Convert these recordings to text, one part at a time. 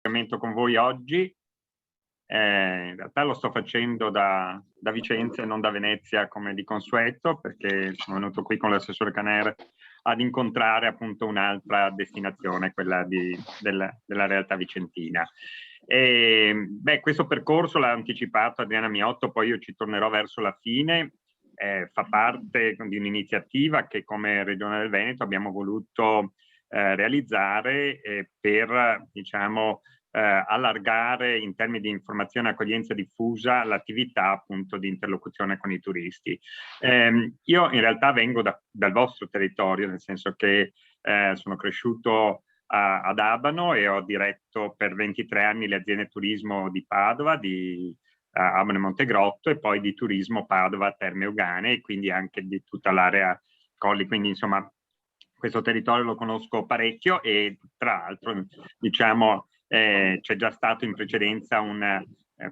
Con voi oggi. In realtà lo sto facendo da Vicenza e non da Venezia come di consueto, perché sono venuto qui con l'assessore Caner ad incontrare appunto un'altra destinazione, quella della realtà vicentina. Questo percorso l'ha anticipato Adriana Miotto, poi io ci tornerò verso la fine. Fa parte di un'iniziativa che come Regione del Veneto abbiamo voluto realizzare per, diciamo, allargare in termini di informazione e accoglienza diffusa l'attività appunto di interlocuzione con i turisti. Io in realtà vengo dal vostro territorio, nel senso che sono cresciuto ad Abano e ho diretto per 23 anni le aziende turismo di Padova, di Abano e Montegrotto, e poi di turismo Padova, Terme Euganee, e quindi anche di tutta l'area Colli, quindi insomma questo territorio lo conosco parecchio e tra l'altro diciamo c'è già stato in precedenza un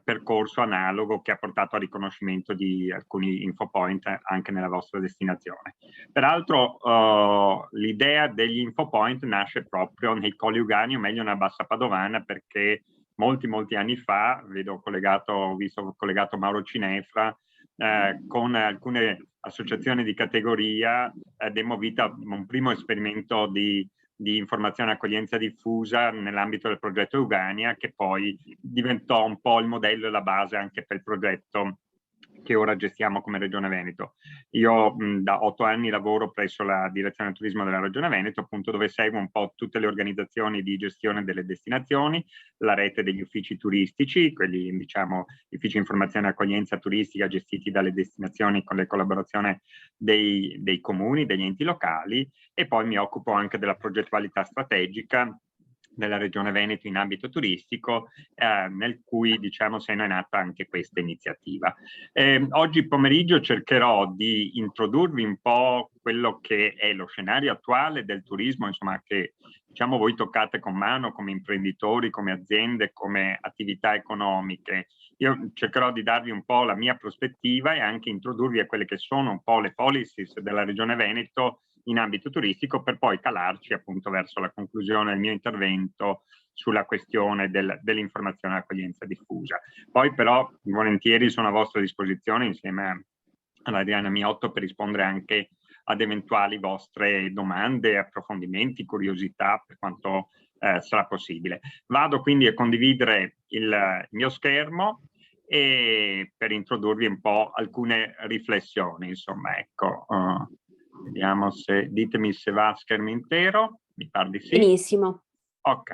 percorso analogo che ha portato al riconoscimento di alcuni infopoint anche nella vostra destinazione. Peraltro l'idea degli infopoint nasce proprio nei Colli Euganei, o meglio nella Bassa Padovana, perché molti anni fa, ho visto collegato Mauro Cinefra, con alcune associazioni di categoria demmo vita a un primo esperimento di informazione e accoglienza diffusa nell'ambito del progetto Eugania, che poi diventò un po' il modello e la base anche per il progetto che ora gestiamo come Regione Veneto. Io da 8 anni lavoro presso la direzione turismo della Regione Veneto, appunto, dove seguo un po' tutte le organizzazioni di gestione delle destinazioni, la rete degli uffici turistici, quelli diciamo uffici informazione e accoglienza turistica gestiti dalle destinazioni con la collaborazione dei comuni, degli enti locali, e poi mi occupo anche della progettualità strategica della Regione Veneto in ambito turistico, nel cui diciamo seno è nata anche questa iniziativa. Oggi pomeriggio cercherò di introdurvi un po' quello che è lo scenario attuale del turismo, insomma, che diciamo voi toccate con mano come imprenditori, come aziende, come attività economiche. Io cercherò di darvi un po' la mia prospettiva e anche introdurvi a quelle che sono un po' le policies della Regione Veneto in ambito turistico, per poi calarci appunto verso la conclusione del mio intervento sulla questione dell'informazione e accoglienza diffusa. Poi però volentieri sono a vostra disposizione insieme alla Adriana Miotto per rispondere anche ad eventuali vostre domande, approfondimenti, curiosità, per quanto sarà possibile. Vado quindi a condividere il mio schermo e per introdurvi un po' alcune riflessioni, insomma, ecco. Vediamo se, ditemi se va a schermo intero, mi pare di sì. Benissimo. Ok,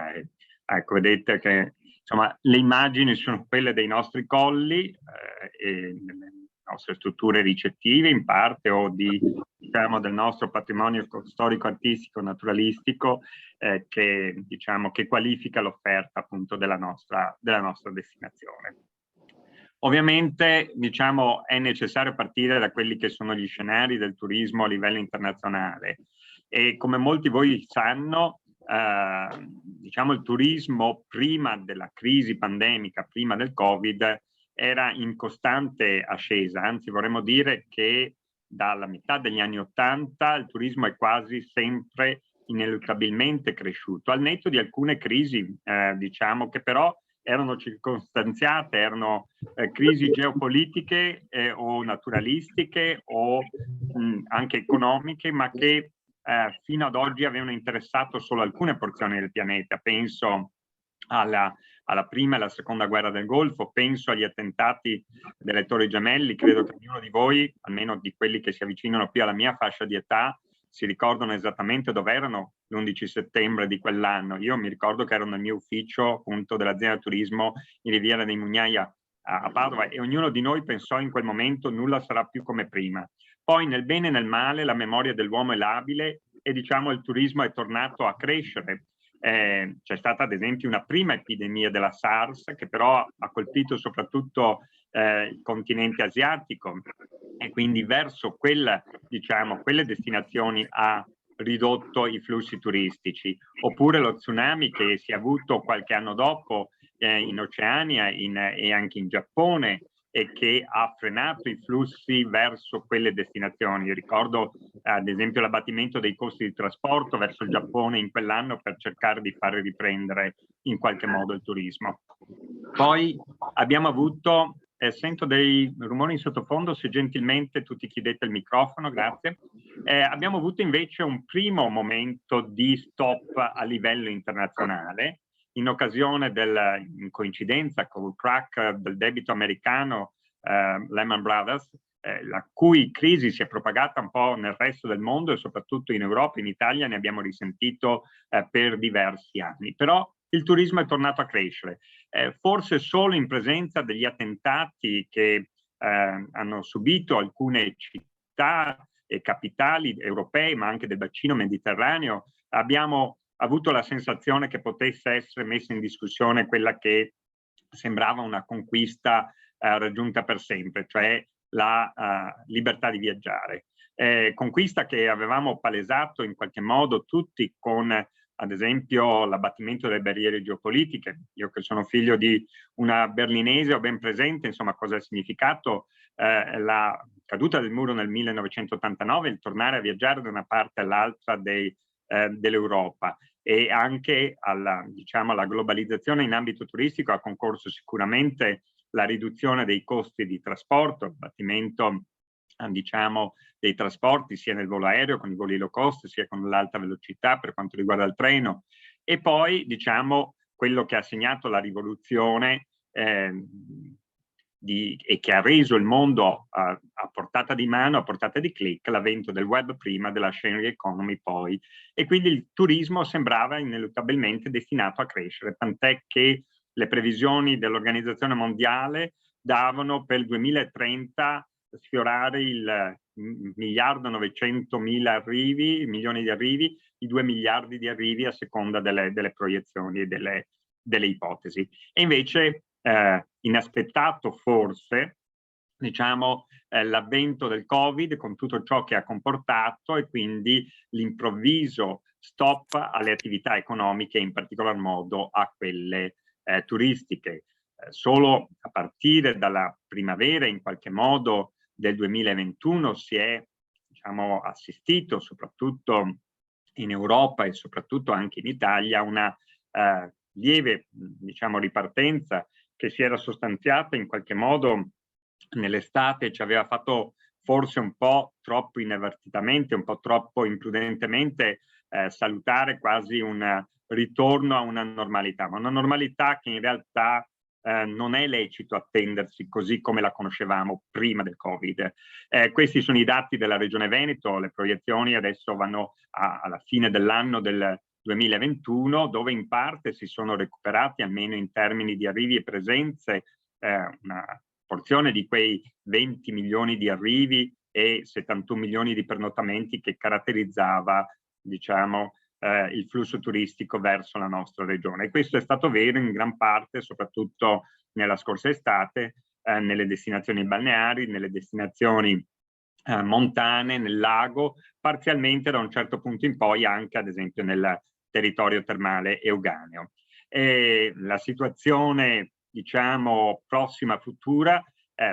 ecco, vedete che insomma le immagini sono quelle dei nostri colli e delle nostre strutture ricettive in parte, o diciamo del nostro patrimonio storico, artistico, naturalistico che diciamo che qualifica l'offerta appunto della nostra destinazione. Ovviamente, diciamo, è necessario partire da quelli che sono gli scenari del turismo a livello internazionale e come molti voi sanno, diciamo, il turismo prima della crisi pandemica, prima del Covid, era in costante ascesa, anzi vorremmo dire che dalla metà degli anni *80 il turismo è quasi sempre ineluttabilmente cresciuto, al netto di alcune crisi, diciamo, che però erano circostanziate, erano crisi geopolitiche o naturalistiche o anche economiche, ma che fino ad oggi avevano interessato solo alcune porzioni del pianeta. Penso alla prima e alla seconda guerra del Golfo, penso agli attentati delle Torri Gemelli. Credo che ognuno di voi, almeno di quelli che si avvicinano più alla mia fascia di età, si ricordano esattamente dove erano l'11 settembre di quell'anno. Io mi ricordo che ero nel mio ufficio appunto dell'azienda turismo in Riviera dei Mugnaia a Padova, e ognuno di noi pensò in quel momento nulla sarà più come prima. Poi nel bene e nel male la memoria dell'uomo è labile e diciamo il turismo è tornato a crescere. C'è stata ad esempio una prima epidemia della SARS che però ha colpito soprattutto il continente asiatico, e quindi verso diciamo, quelle destinazioni ha ridotto i flussi turistici. Oppure lo tsunami che si è avuto qualche anno dopo in Oceania e anche in Giappone, e che ha frenato i flussi verso quelle destinazioni. Ricordo ad esempio l'abbattimento dei costi di trasporto verso il Giappone in quell'anno per cercare di fare riprendere in qualche modo il turismo. Poi abbiamo avuto, sento dei rumori in sottofondo, se gentilmente tutti chiudete il microfono, grazie. Abbiamo avuto invece un primo momento di stop a livello internazionale, in occasione in coincidenza con il crack del debito americano Lehman Brothers, la cui crisi si è propagata un po' nel resto del mondo e soprattutto in Europa, in Italia ne abbiamo risentito per diversi anni. Però il turismo è tornato a crescere, forse solo in presenza degli attentati che hanno subito alcune città e capitali europee, ma anche del bacino mediterraneo. Abbiamo avuto la sensazione che potesse essere messa in discussione quella che sembrava una conquista raggiunta per sempre, cioè la libertà di viaggiare. Conquista che avevamo palesato in qualche modo tutti con, ad esempio, l'abbattimento delle barriere geopolitiche. Io che sono figlio di una berlinese ho ben presente, insomma, cosa ha significato la caduta del muro nel 1989, il tornare a viaggiare da una parte all'altra dell'Europa, e anche alla globalizzazione in ambito turistico ha concorso sicuramente la riduzione dei costi di trasporto, abbattimento dei trasporti sia nel volo aereo con i voli low cost sia con l'alta velocità per quanto riguarda il treno, e poi quello che ha segnato la rivoluzione e che ha reso il mondo a portata di mano, a portata di click, l'avvento del web prima, della sharing economy poi, e quindi il turismo sembrava ineluttabilmente destinato a crescere, tant'è che le previsioni dell'Organizzazione Mondiale davano per il 2030 sfiorare il 1.900.000 milioni di arrivi, i 2 miliardi di arrivi a seconda delle proiezioni e delle ipotesi. E invece inaspettato forse, l'avvento del Covid con tutto ciò che ha comportato e quindi l'improvviso stop alle attività economiche, in particolar modo a quelle turistiche. Solo a partire dalla primavera, in qualche modo, del 2021 si è assistito, soprattutto in Europa e soprattutto anche in Italia, a una lieve ripartenza che si era sostanziata in qualche modo nell'estate, ci aveva fatto forse un po' troppo inavvertitamente, un po' troppo imprudentemente salutare quasi un ritorno a una normalità, ma una normalità che in realtà non è lecito attendersi così come la conoscevamo prima del Covid. Questi sono i dati della Regione Veneto, le proiezioni adesso vanno alla fine dell'anno del 2021, dove in parte si sono recuperati, almeno in termini di arrivi e presenze, una porzione di quei 20 milioni di arrivi e 71 milioni di pernottamenti che caratterizzava, il flusso turistico verso la nostra regione. E questo è stato vero in gran parte, soprattutto nella scorsa estate, nelle destinazioni balneari, nelle destinazioni montane, nel lago, parzialmente da un certo punto in poi anche, ad esempio, nel territorio termale euganeo. E la situazione, prossima futura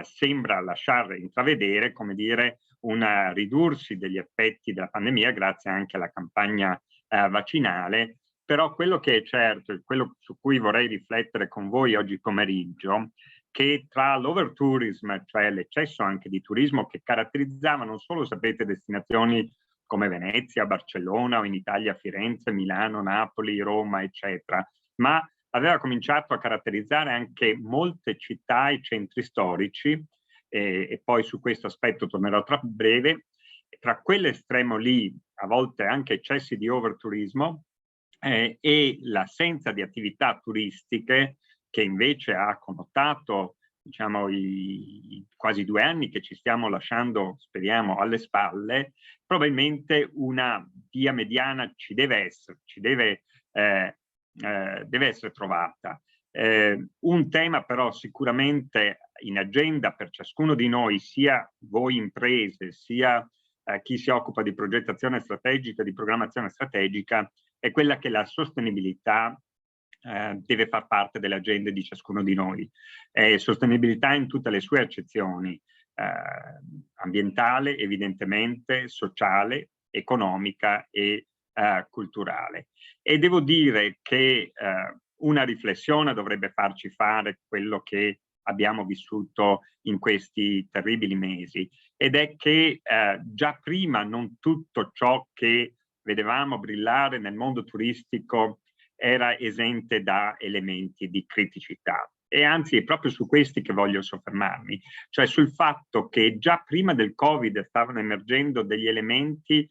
sembra lasciare intravedere, come dire, un ridursi degli effetti della pandemia grazie anche alla campagna vaccinale, però quello che è certo, e quello su cui vorrei riflettere con voi oggi pomeriggio, che tra l'overtourism, cioè l'eccesso anche di turismo che caratterizzava non solo, sapete, destinazioni come Venezia, Barcellona o in Italia Firenze, Milano, Napoli, Roma, eccetera, ma aveva cominciato a caratterizzare anche molte città e centri storici, e poi su questo aspetto tornerò tra breve. Tra quell'estremo lì, a volte anche eccessi di overturismo, e l'assenza di attività turistiche che invece ha connotato i quasi 2 anni che ci stiamo lasciando, speriamo, alle spalle, probabilmente una via mediana ci deve essere trovata. Un tema però sicuramente in agenda per ciascuno di noi, sia voi imprese, sia chi si occupa di progettazione strategica, di programmazione strategica, è quella che la sostenibilità deve far parte delle agende di ciascuno di noi. Sostenibilità in tutte le sue accezioni, ambientale, evidentemente, sociale, economica e culturale. E devo dire che una riflessione dovrebbe farci fare quello che abbiamo vissuto in questi terribili mesi, ed è che già prima non tutto ciò che vedevamo brillare nel mondo turistico era esente da elementi di criticità. E anzi è proprio su questi che voglio soffermarmi, cioè sul fatto che già prima del Covid stavano emergendo degli elementi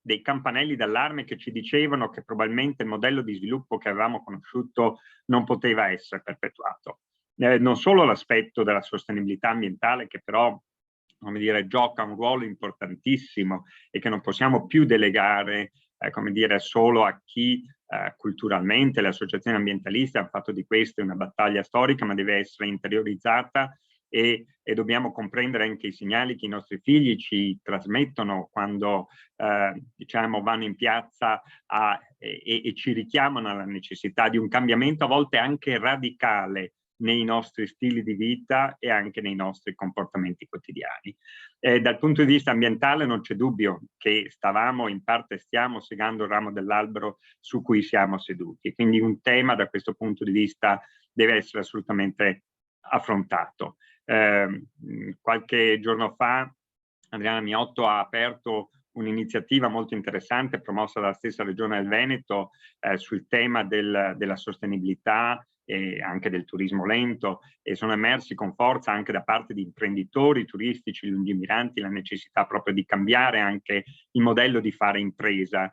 dei campanelli d'allarme che ci dicevano che probabilmente il modello di sviluppo che avevamo conosciuto non poteva essere perpetuato. Non solo l'aspetto della sostenibilità ambientale, che però, come dire, gioca un ruolo importantissimo e che non possiamo più delegare, come dire, solo a chi culturalmente, le associazioni ambientaliste hanno fatto di questo una battaglia storica, ma deve essere interiorizzata e dobbiamo comprendere anche i segnali che i nostri figli ci trasmettono quando diciamo vanno in piazza e ci richiamano alla necessità di un cambiamento a volte anche radicale nei nostri stili di vita e anche nei nostri comportamenti quotidiani. Dal punto di vista ambientale non c'è dubbio che stavamo, in parte stiamo segando il ramo dell'albero su cui siamo seduti, quindi un tema da questo punto di vista deve essere assolutamente affrontato. Qualche giorno fa Adriana Miotto ha aperto un'iniziativa molto interessante promossa dalla stessa Regione del Veneto sul tema della sostenibilità e anche del turismo lento, e sono emersi con forza anche da parte di imprenditori turistici lungimiranti la necessità proprio di cambiare anche il modello di fare impresa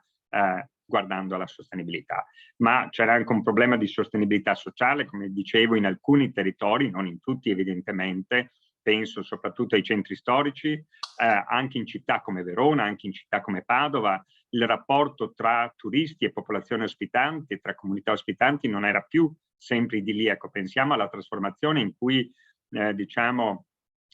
guardando alla sostenibilità. Ma c'era anche un problema di sostenibilità sociale, come dicevo, in alcuni territori, non in tutti evidentemente, penso soprattutto ai centri storici, anche in città come Verona, anche in città come Padova, il rapporto tra turisti e popolazione ospitante, tra comunità ospitanti non era più sempre idilliaco. Pensiamo alla trasformazione in cui, diciamo,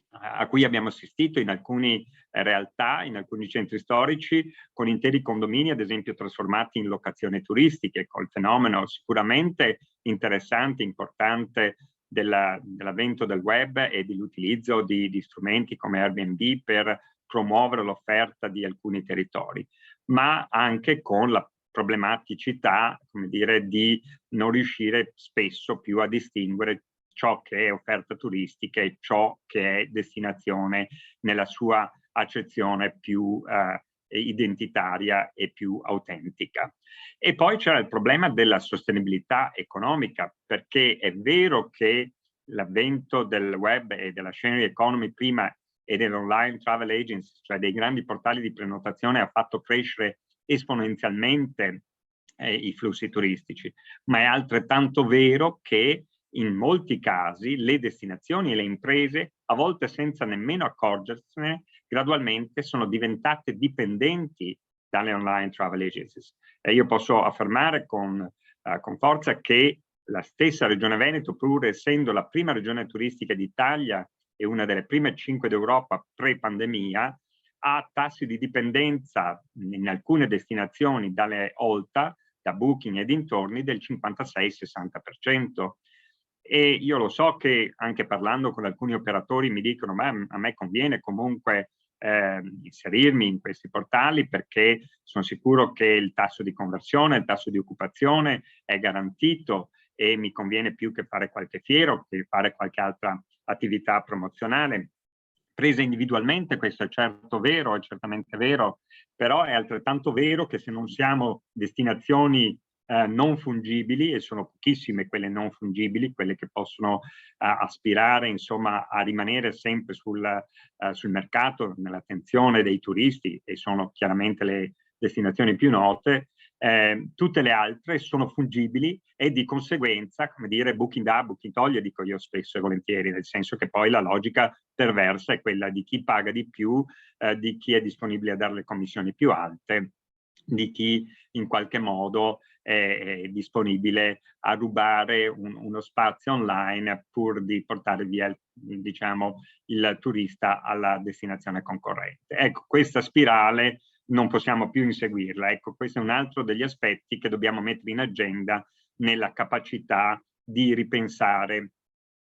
a cui abbiamo assistito in alcune realtà, in alcuni centri storici, con interi condomini, ad esempio, trasformati in locazioni turistiche, col fenomeno sicuramente interessante, importante dell'avvento del web e dell'utilizzo di strumenti come Airbnb per promuovere l'offerta di alcuni territori, ma anche con la problematicità, come dire, di non riuscire spesso più a distinguere ciò che è offerta turistica e ciò che è destinazione nella sua accezione più identitaria e più autentica. E poi c'era il problema della sostenibilità economica, perché è vero che l'avvento del web e della sharing economy prima e dell'online travel agency, cioè dei grandi portali di prenotazione, ha fatto crescere esponenzialmente i flussi turistici, ma è altrettanto vero che in molti casi le destinazioni e le imprese, a volte senza nemmeno accorgersene, gradualmente sono diventate dipendenti dalle online travel agencies. E io posso affermare con forza che la stessa Regione Veneto, pur essendo la prima regione turistica d'Italia e una delle prime 5 d'Europa pre-pandemia, ha tassi di dipendenza in alcune destinazioni dalle OLTA, da Booking e dintorni, del 56-60%. E io lo so che anche parlando con alcuni operatori mi dicono ma a me conviene comunque inserirmi in questi portali perché sono sicuro che il tasso di conversione, il tasso di occupazione è garantito e mi conviene più che fare qualche fiera o che fare qualche altra attività promozionale. Presa individualmente questo è certo vero, è certamente vero, però è altrettanto vero che se non siamo destinazioni non fungibili, e sono pochissime quelle non fungibili, quelle che possono aspirare insomma a rimanere sempre sul mercato, nell'attenzione dei turisti, e sono chiaramente le destinazioni più note. Tutte le altre sono fungibili e di conseguenza, come dire, Booking dà, Booking toglie, dico io spesso e volentieri, nel senso che poi la logica perversa è quella di chi paga di più, di chi è disponibile a dare le commissioni più alte, di chi in qualche modo è disponibile a rubare uno spazio online pur di portare via, diciamo, il turista alla destinazione concorrente. Ecco, questa spirale non possiamo più inseguirla. Ecco, questo è un altro degli aspetti che dobbiamo mettere in agenda nella capacità di ripensare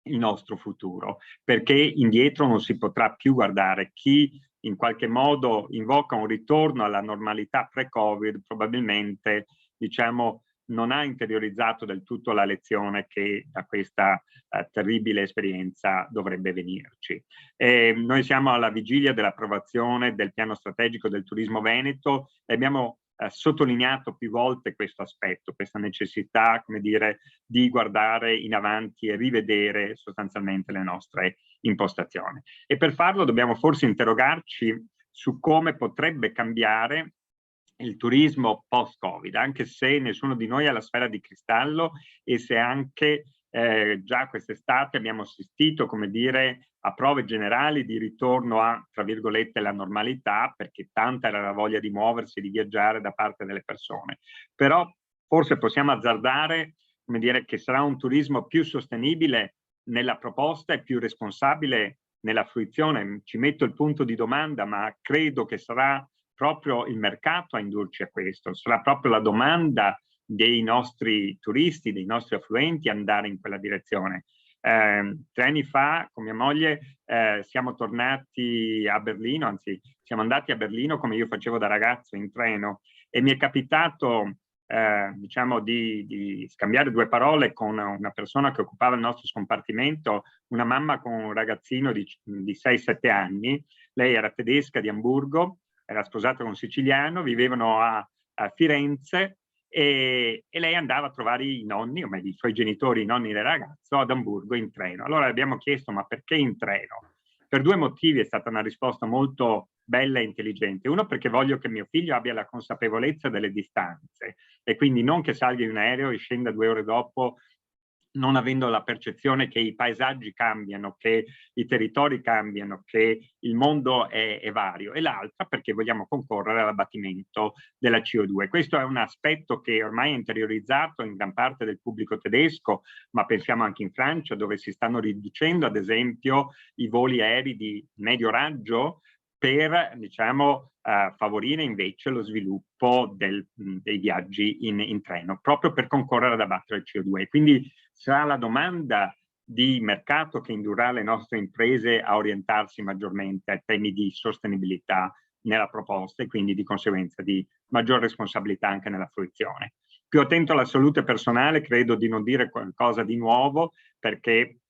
il nostro futuro, perché indietro non si potrà più guardare. Chi in qualche modo invoca un ritorno alla normalità pre-Covid probabilmente, diciamo, non ha interiorizzato del tutto la lezione che da questa terribile esperienza dovrebbe venirci. Noi siamo alla vigilia dell'approvazione del piano strategico del turismo veneto e abbiamo sottolineato più volte questo aspetto, questa necessità, come dire, di guardare in avanti e rivedere sostanzialmente le nostre impostazioni. E per farlo dobbiamo forse interrogarci su come potrebbe cambiare il turismo post-Covid, anche se nessuno di noi ha la sfera di cristallo e se anche già quest'estate abbiamo assistito, come dire, a prove generali di ritorno a, tra virgolette, la normalità, perché tanta era la voglia di muoversi, di viaggiare da parte delle persone. Però forse possiamo azzardare, come dire, che sarà un turismo più sostenibile nella proposta e più responsabile nella fruizione. Ci metto il punto di domanda, ma credo che sarà proprio il mercato a indurci a questo, sarà proprio la domanda dei nostri turisti, dei nostri affluenti andare in quella direzione. 3 anni fa con mia moglie siamo tornati a Berlino, anzi siamo andati a Berlino come io facevo da ragazzo in treno e mi è capitato diciamo di scambiare 2 parole con una persona che occupava il nostro scompartimento, una mamma con un ragazzino di 6-7 anni, lei era tedesca di Amburgo, era sposata con un siciliano, vivevano a Firenze e lei andava a trovare i nonni, o meglio i suoi genitori, i nonni del ragazzo, ad Amburgo in treno. Allora abbiamo chiesto ma perché in treno? Per 2 motivi è stata una risposta molto bella e intelligente. Uno, perché voglio che mio figlio abbia la consapevolezza delle distanze e quindi non che salga in un aereo e scenda 2 ore dopo non avendo la percezione che i paesaggi cambiano, che i territori cambiano, che il mondo è vario, e l'altra perché vogliamo concorrere all'abbattimento della CO2. Questo è un aspetto che ormai è interiorizzato in gran parte del pubblico tedesco, ma pensiamo anche in Francia, dove si stanno riducendo ad esempio i voli aerei di medio raggio per, diciamo, favorire invece lo sviluppo dei viaggi in treno, proprio per concorrere ad abbattere il CO2. Quindi sarà la domanda di mercato che indurrà le nostre imprese a orientarsi maggiormente ai temi di sostenibilità nella proposta e quindi di conseguenza di maggior responsabilità anche nella fruizione. Più attento alla salute personale, credo di non dire qualcosa di nuovo, perché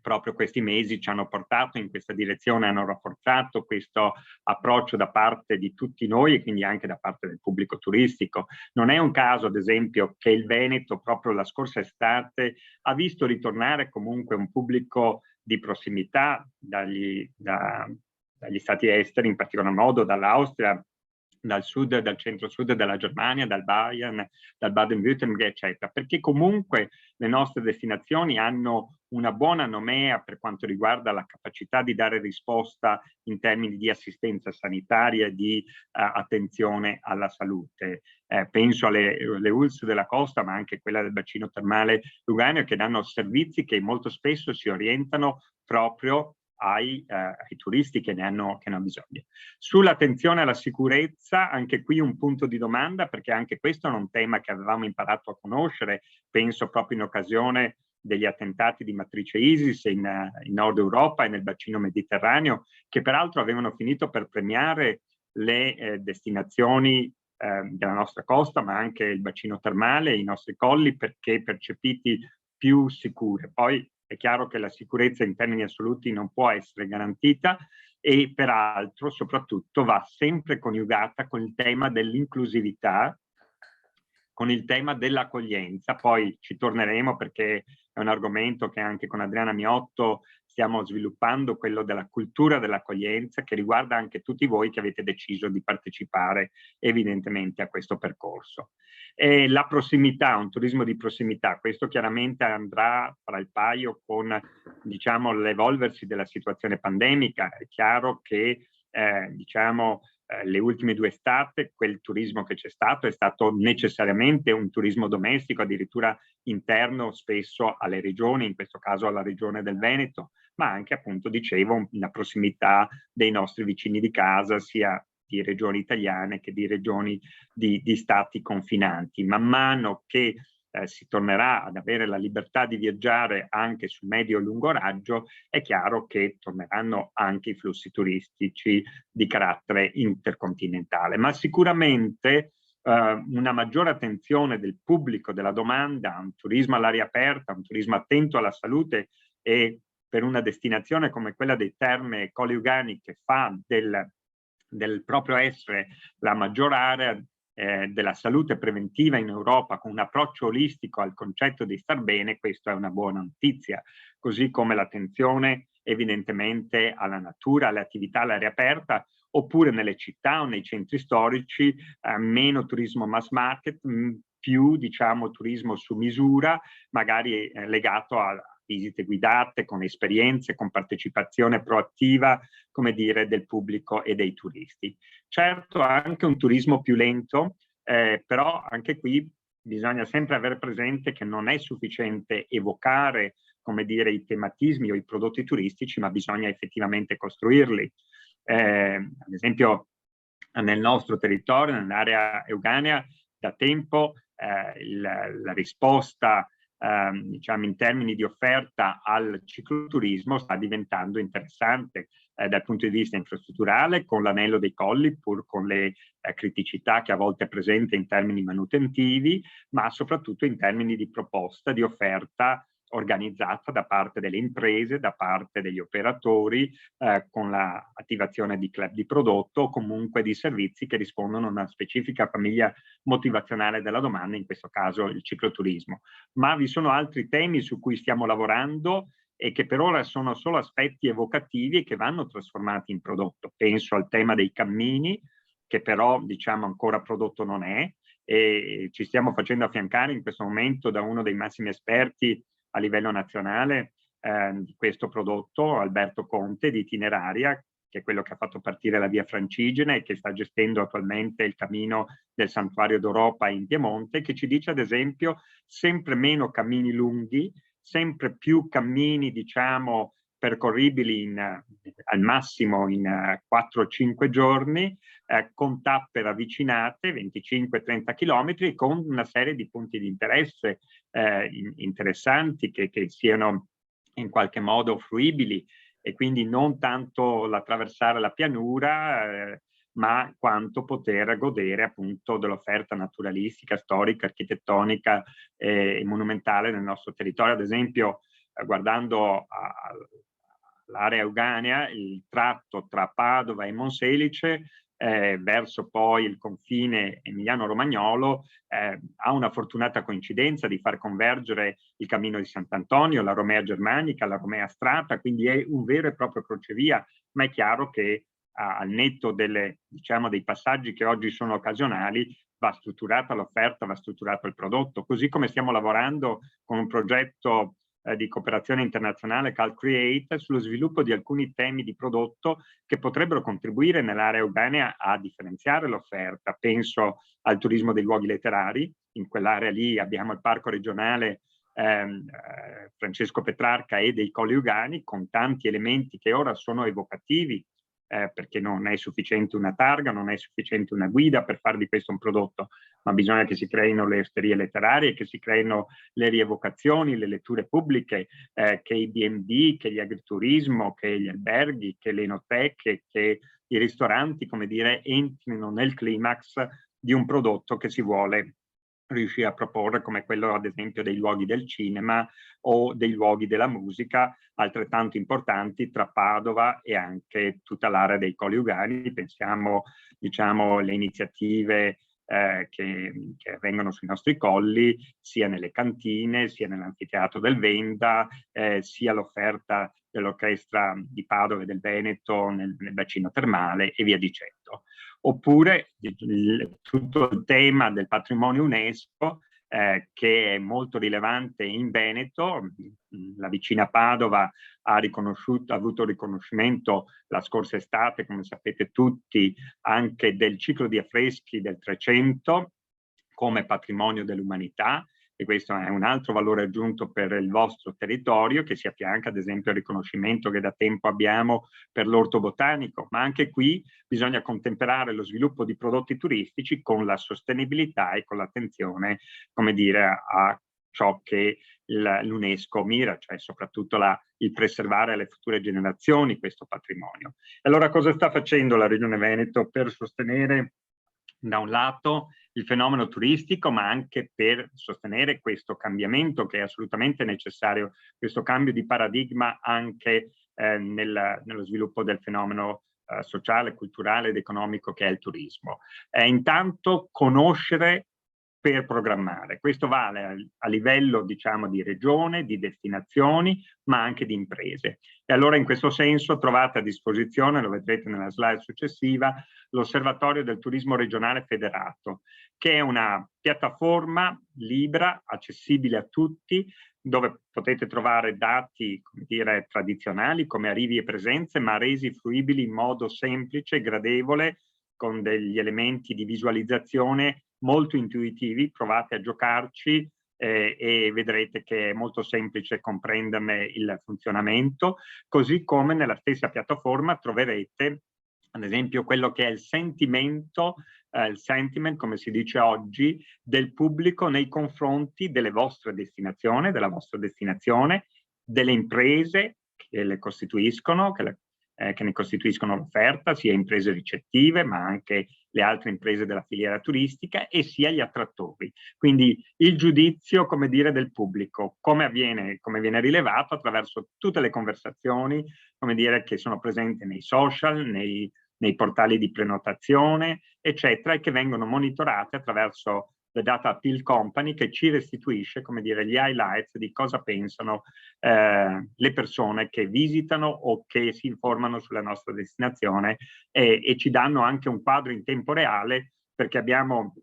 proprio questi mesi ci hanno portato in questa direzione, hanno rafforzato questo approccio da parte di tutti noi e quindi anche da parte del pubblico turistico. Non è un caso, ad esempio, che il Veneto proprio la scorsa estate ha visto ritornare comunque un pubblico di prossimità dagli stati esteri, in particolar modo dall'Austria, dal sud, dal centro-sud della Germania, dal Bayern, dal Baden-Württemberg, eccetera, perché comunque le nostre destinazioni hanno una buona nomea per quanto riguarda la capacità di dare risposta in termini di assistenza sanitaria e di attenzione alla salute. Penso alle ULSS della costa, ma anche quella del bacino termale Luganeo, che danno servizi che molto spesso si orientano proprio ai turisti che ne hanno bisogno. Sull'attenzione alla sicurezza, anche qui un punto di domanda, perché anche questo è un tema che avevamo imparato a conoscere, penso proprio in occasione degli attentati di matrice ISIS in Nord Europa e nel bacino mediterraneo, che peraltro avevano finito per premiare le destinazioni della nostra costa, ma anche il bacino termale, i nostri colli, perché percepiti più sicure. Poi è chiaro che la sicurezza in termini assoluti non può essere garantita e peraltro soprattutto va sempre coniugata con il tema dell'inclusività, con il tema dell'accoglienza. Poi ci torneremo perché è un argomento che anche con Adriana Miotto stiamo sviluppando, quello della cultura dell'accoglienza, che riguarda anche tutti voi che avete deciso di partecipare evidentemente a questo percorso. E la prossimità, un turismo di prossimità, questo chiaramente andrà fra il paio con, diciamo, l'evolversi della situazione pandemica. È chiaro che diciamo, le ultime 2 estate, quel turismo che c'è stato è stato necessariamente un turismo domestico, addirittura interno spesso alle regioni, in questo caso alla regione del Veneto, ma anche appunto, dicevo, la prossimità dei nostri vicini di casa, sia di regioni italiane che di regioni di stati confinanti. Man mano che si tornerà ad avere la libertà di viaggiare anche sul medio e lungo raggio, è chiaro che torneranno anche i flussi turistici di carattere intercontinentale. Ma sicuramente una maggiore attenzione del pubblico, della domanda, un turismo all'aria aperta, un turismo attento alla salute, e per una destinazione come quella dei Terme Colli Euganei, che fa del proprio essere la maggior area della salute preventiva in Europa, con un approccio olistico al concetto di star bene, questa è una buona notizia, così come l'attenzione evidentemente alla natura, alle attività all'aria aperta, oppure nelle città o nei centri storici, meno turismo mass market, più diciamo turismo su misura, magari legato a visite guidate, con esperienze, con partecipazione proattiva, come dire, del pubblico e dei turisti. Certo, anche un turismo più lento, però anche qui bisogna sempre avere presente che non è sufficiente evocare, come dire, i tematismi o i prodotti turistici, ma bisogna effettivamente costruirli. Ad esempio, nel nostro territorio, nell'area euganea, da tempo la risposta diciamo in termini di offerta al cicloturismo sta diventando interessante dal punto di vista infrastrutturale, con l'anello dei colli, pur con le criticità che a volte è presente in termini manutentivi, ma soprattutto in termini di proposta, di offerta organizzata da parte delle imprese, da parte degli operatori, con l'attivazione di club di prodotto o comunque di servizi che rispondono a una specifica famiglia motivazionale della domanda, in questo caso il cicloturismo. Ma vi sono altri temi su cui stiamo lavorando e che per ora sono solo aspetti evocativi e che vanno trasformati in prodotto. Penso al tema dei cammini, che però diciamo ancora prodotto non è, e ci stiamo facendo affiancare in questo momento da uno dei massimi esperti a livello nazionale di questo prodotto, Alberto Conte di Itineraria, che è quello che ha fatto partire la Via Francigena e che sta gestendo attualmente il cammino del Santuario d'Europa in Piemonte, che ci dice ad esempio sempre meno cammini lunghi, sempre più cammini diciamo percorribili al massimo in 4-5 giorni, con tappe ravvicinate, 25-30 km, con una serie di punti di interesse interessanti che siano in qualche modo fruibili, e quindi non tanto l'attraversare la pianura, ma quanto poter godere appunto dell'offerta naturalistica, storica, architettonica e monumentale nel nostro territorio. Ad esempio, guardando all'area euganea, il tratto tra Padova e Monselice, verso poi il confine emiliano-romagnolo, ha una fortunata coincidenza di far convergere il cammino di Sant'Antonio, la Romea Germanica, la Romea Strata, quindi è un vero e proprio crocevia, ma è chiaro che al netto diciamo, dei passaggi che oggi sono occasionali, va strutturata l'offerta, va strutturato il prodotto, così come stiamo lavorando con un progetto di cooperazione internazionale CalCreate sullo sviluppo di alcuni temi di prodotto che potrebbero contribuire nell'area euganea a differenziare l'offerta. Penso al turismo dei luoghi letterari, in quell'area lì abbiamo il parco regionale Francesco Petrarca e dei Colli Euganei, con tanti elementi che ora sono evocativi, perché non è sufficiente una targa, non è sufficiente una guida per fare di questo un prodotto, ma bisogna che si creino le osterie letterarie, che si creino le rievocazioni, le letture pubbliche, che i B&B, che gli agriturismo, che gli alberghi, che le enoteche, che i ristoranti, come dire, entrino nel climax di un prodotto che si vuole riuscire a proporre, come quello ad esempio dei luoghi del cinema o dei luoghi della musica, altrettanto importanti tra Padova e anche tutta l'area dei Colli Euganei. Pensiamo, diciamo, alle iniziative che avvengono sui nostri colli, sia nelle cantine, sia nell'anfiteatro del Venda, sia l'offerta dell'orchestra di Padova e del Veneto nel bacino termale e via dicendo. Oppure tutto il tema del patrimonio UNESCO, che è molto rilevante in Veneto. La vicina Padova ha avuto riconoscimento la scorsa estate, come sapete tutti, anche del ciclo di affreschi del 300 come patrimonio dell'umanità, e questo è un altro valore aggiunto per il vostro territorio, che si affianca ad esempio al riconoscimento che da tempo abbiamo per l'orto botanico, ma anche qui bisogna contemperare lo sviluppo di prodotti turistici con la sostenibilità e con l'attenzione, come dire, a ciò che l'UNESCO mira, cioè soprattutto il preservare alle future generazioni questo patrimonio. Allora cosa sta facendo la Regione Veneto per sostenere da un lato il fenomeno turistico, ma anche per sostenere questo cambiamento che è assolutamente necessario, questo cambio di paradigma anche nello sviluppo del fenomeno sociale, culturale ed economico che è il turismo. Intanto conoscere per programmare. Questo vale a livello, diciamo, di regione, di destinazioni, ma anche di imprese. E allora in questo senso trovate a disposizione, lo vedrete nella slide successiva, l'Osservatorio del Turismo Regionale Federato, che è una piattaforma libera, accessibile a tutti, dove potete trovare dati, come dire, tradizionali come arrivi e presenze, ma resi fruibili in modo semplice, gradevole, con degli elementi di visualizzazione molto intuitivi. Provate a giocarci e vedrete che è molto semplice comprenderne il funzionamento, così come nella stessa piattaforma troverete ad esempio quello che è il sentimento, il sentiment, come si dice oggi, del pubblico nei confronti delle vostre destinazioni, della vostra destinazione, delle imprese che le costituiscono, che ne costituiscono l'offerta, sia imprese ricettive, ma anche le altre imprese della filiera turistica, e sia gli attrattori. Quindi il giudizio, come dire, del pubblico, come viene rilevato attraverso tutte le conversazioni, come dire, che sono presenti nei social, nei portali di prenotazione, eccetera, e che vengono monitorate attraverso The Data Appeal Company, che ci restituisce, come dire, gli highlights di cosa pensano le persone che visitano o che si informano sulla nostra destinazione, e ci danno anche un quadro in tempo reale, perché abbiamo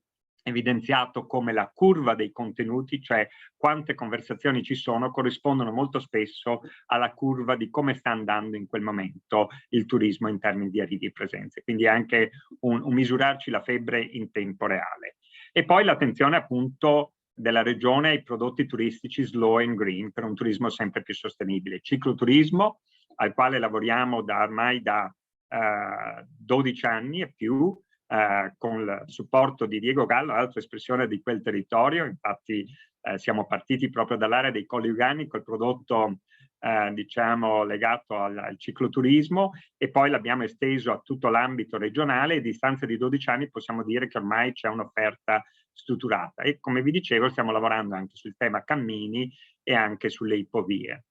evidenziato come la curva dei contenuti, cioè quante conversazioni ci sono, corrispondono molto spesso alla curva di come sta andando in quel momento il turismo in termini di arrivi e presenze. Quindi anche un misurarci la febbre in tempo reale. E poi l'attenzione appunto della regione ai prodotti turistici slow and green per un turismo sempre più sostenibile. Cicloturismo, al quale lavoriamo ormai da 12 anni e più, con il supporto di Diego Gallo, altra espressione di quel territorio. Infatti siamo partiti proprio dall'area dei Colli Euganei col prodotto diciamo legato al cicloturismo, e poi l'abbiamo esteso a tutto l'ambito regionale, e a distanza di 12 anni possiamo dire che ormai c'è un'offerta strutturata, e come vi dicevo stiamo lavorando anche sul tema cammini e anche sulle ipovie.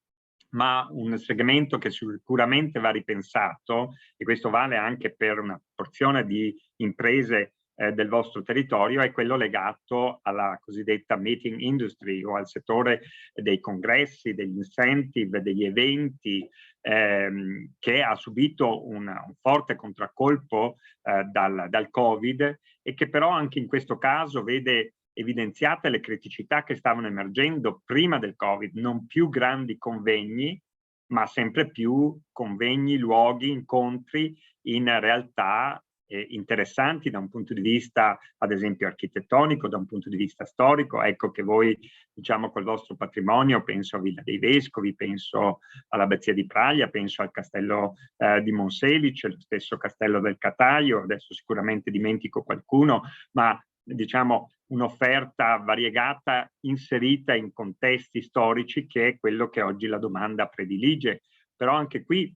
Ma un segmento che sicuramente va ripensato, e questo vale anche per una porzione di imprese del vostro territorio, è quello legato alla cosiddetta meeting industry, o al settore dei congressi, degli incentive, degli eventi, che ha subito un forte contraccolpo dal Covid, e che però anche in questo caso vede evidenziate le criticità che stavano emergendo prima del Covid, non più grandi convegni, ma sempre più convegni, luoghi, incontri in realtà interessanti da un punto di vista, ad esempio, architettonico, da un punto di vista storico. Ecco che voi, diciamo, col vostro patrimonio, penso a Villa dei Vescovi, penso all'Abbazia di Praglia, penso al Castello di Monselice, lo stesso Castello del Cataio, adesso sicuramente dimentico qualcuno, ma diciamo un'offerta variegata inserita in contesti storici, che è quello che oggi la domanda predilige. Però anche qui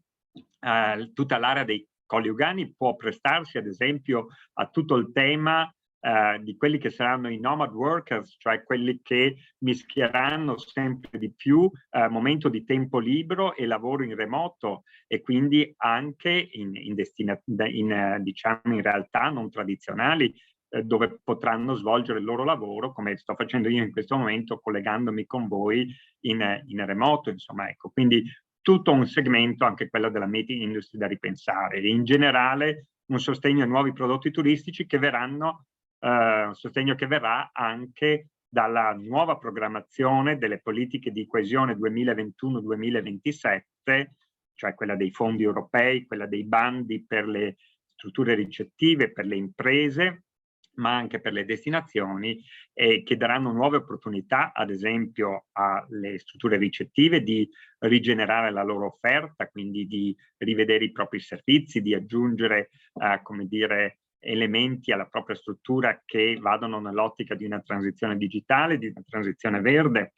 tutta l'area dei Colli Euganei può prestarsi ad esempio a tutto il tema di quelli che saranno i nomad workers, cioè quelli che mischieranno sempre di più momento di tempo libero e lavoro in remoto, e quindi anche diciamo in realtà non tradizionali, dove potranno svolgere il loro lavoro, come sto facendo io in questo momento, collegandomi con voi in remoto, insomma, ecco. Quindi tutto un segmento, anche quello della meeting industry, da ripensare, e in generale un sostegno a nuovi prodotti turistici che verranno, un sostegno che verrà anche dalla nuova programmazione delle politiche di coesione 2021-2027, cioè quella dei fondi europei, quella dei bandi per le strutture ricettive, per le imprese, ma anche per le destinazioni, che daranno nuove opportunità, ad esempio alle strutture ricettive, di rigenerare la loro offerta, quindi di rivedere i propri servizi, di aggiungere, come dire, elementi alla propria struttura che vadano nell'ottica di una transizione digitale, di una transizione verde,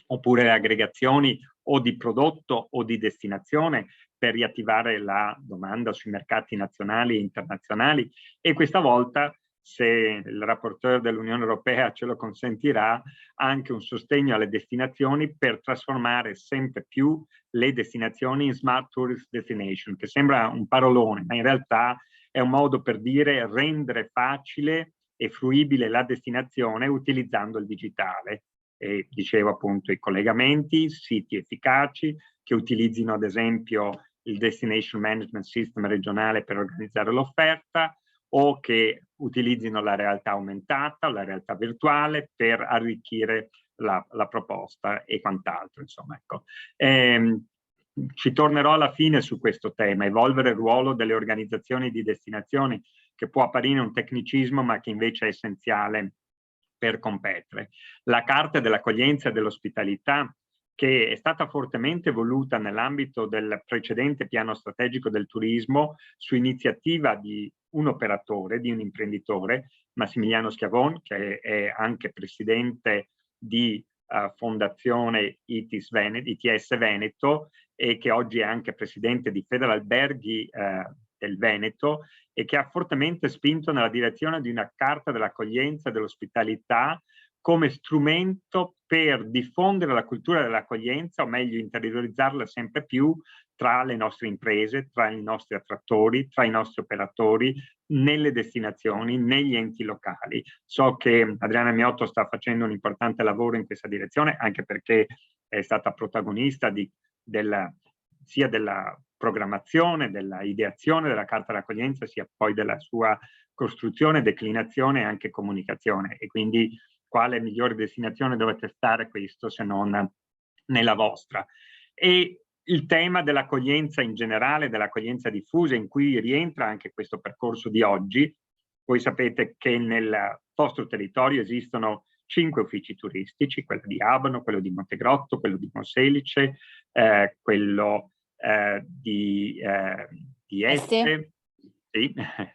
oppure aggregazioni o di prodotto o di destinazione per riattivare la domanda sui mercati nazionali e internazionali. E questa volta, se il rapporteur dell'Unione Europea ce lo consentirà, anche un sostegno alle destinazioni per trasformare sempre più le destinazioni in smart tourist destination, che sembra un parolone, ma in realtà è un modo per dire rendere facile e fruibile la destinazione utilizzando il digitale. E dicevo appunto i collegamenti, siti efficaci che utilizzino ad esempio il Destination Management System regionale per organizzare l'offerta, o che utilizzino la realtà aumentata o la realtà virtuale per arricchire la proposta e quant'altro. Insomma, ecco. Ci tornerò alla fine su questo tema, evolvere il ruolo delle organizzazioni di destinazioni, che può apparire un tecnicismo ma che invece è essenziale per competere. La Carta dell'accoglienza e dell'ospitalità, che è stata fortemente voluta nell'ambito del precedente piano strategico del turismo su iniziativa di un operatore, di un imprenditore, Massimiliano Schiavon, che è anche presidente di Fondazione ITS Veneto e che oggi è anche presidente di Federalberghi del Veneto, e che ha fortemente spinto nella direzione di una carta dell'accoglienza e dell'ospitalità come strumento per diffondere la cultura dell'accoglienza, o meglio interiorizzarla sempre più tra le nostre imprese, tra i nostri attrattori, tra i nostri operatori, nelle destinazioni, negli enti locali. So che Adriana Miotto sta facendo un importante lavoro in questa direzione, anche perché è stata protagonista sia della programmazione, della ideazione della carta d'accoglienza, sia poi della sua costruzione, declinazione e anche comunicazione. E quindi quale migliore destinazione dove testare questo se non nella vostra? E il tema dell'accoglienza in generale, dell'accoglienza diffusa, in cui rientra anche questo percorso di oggi. Voi sapete che nel vostro territorio esistono 5 uffici turistici, quello di Abano, quello di Montegrotto, quello di Monselice, quello di Este, sì,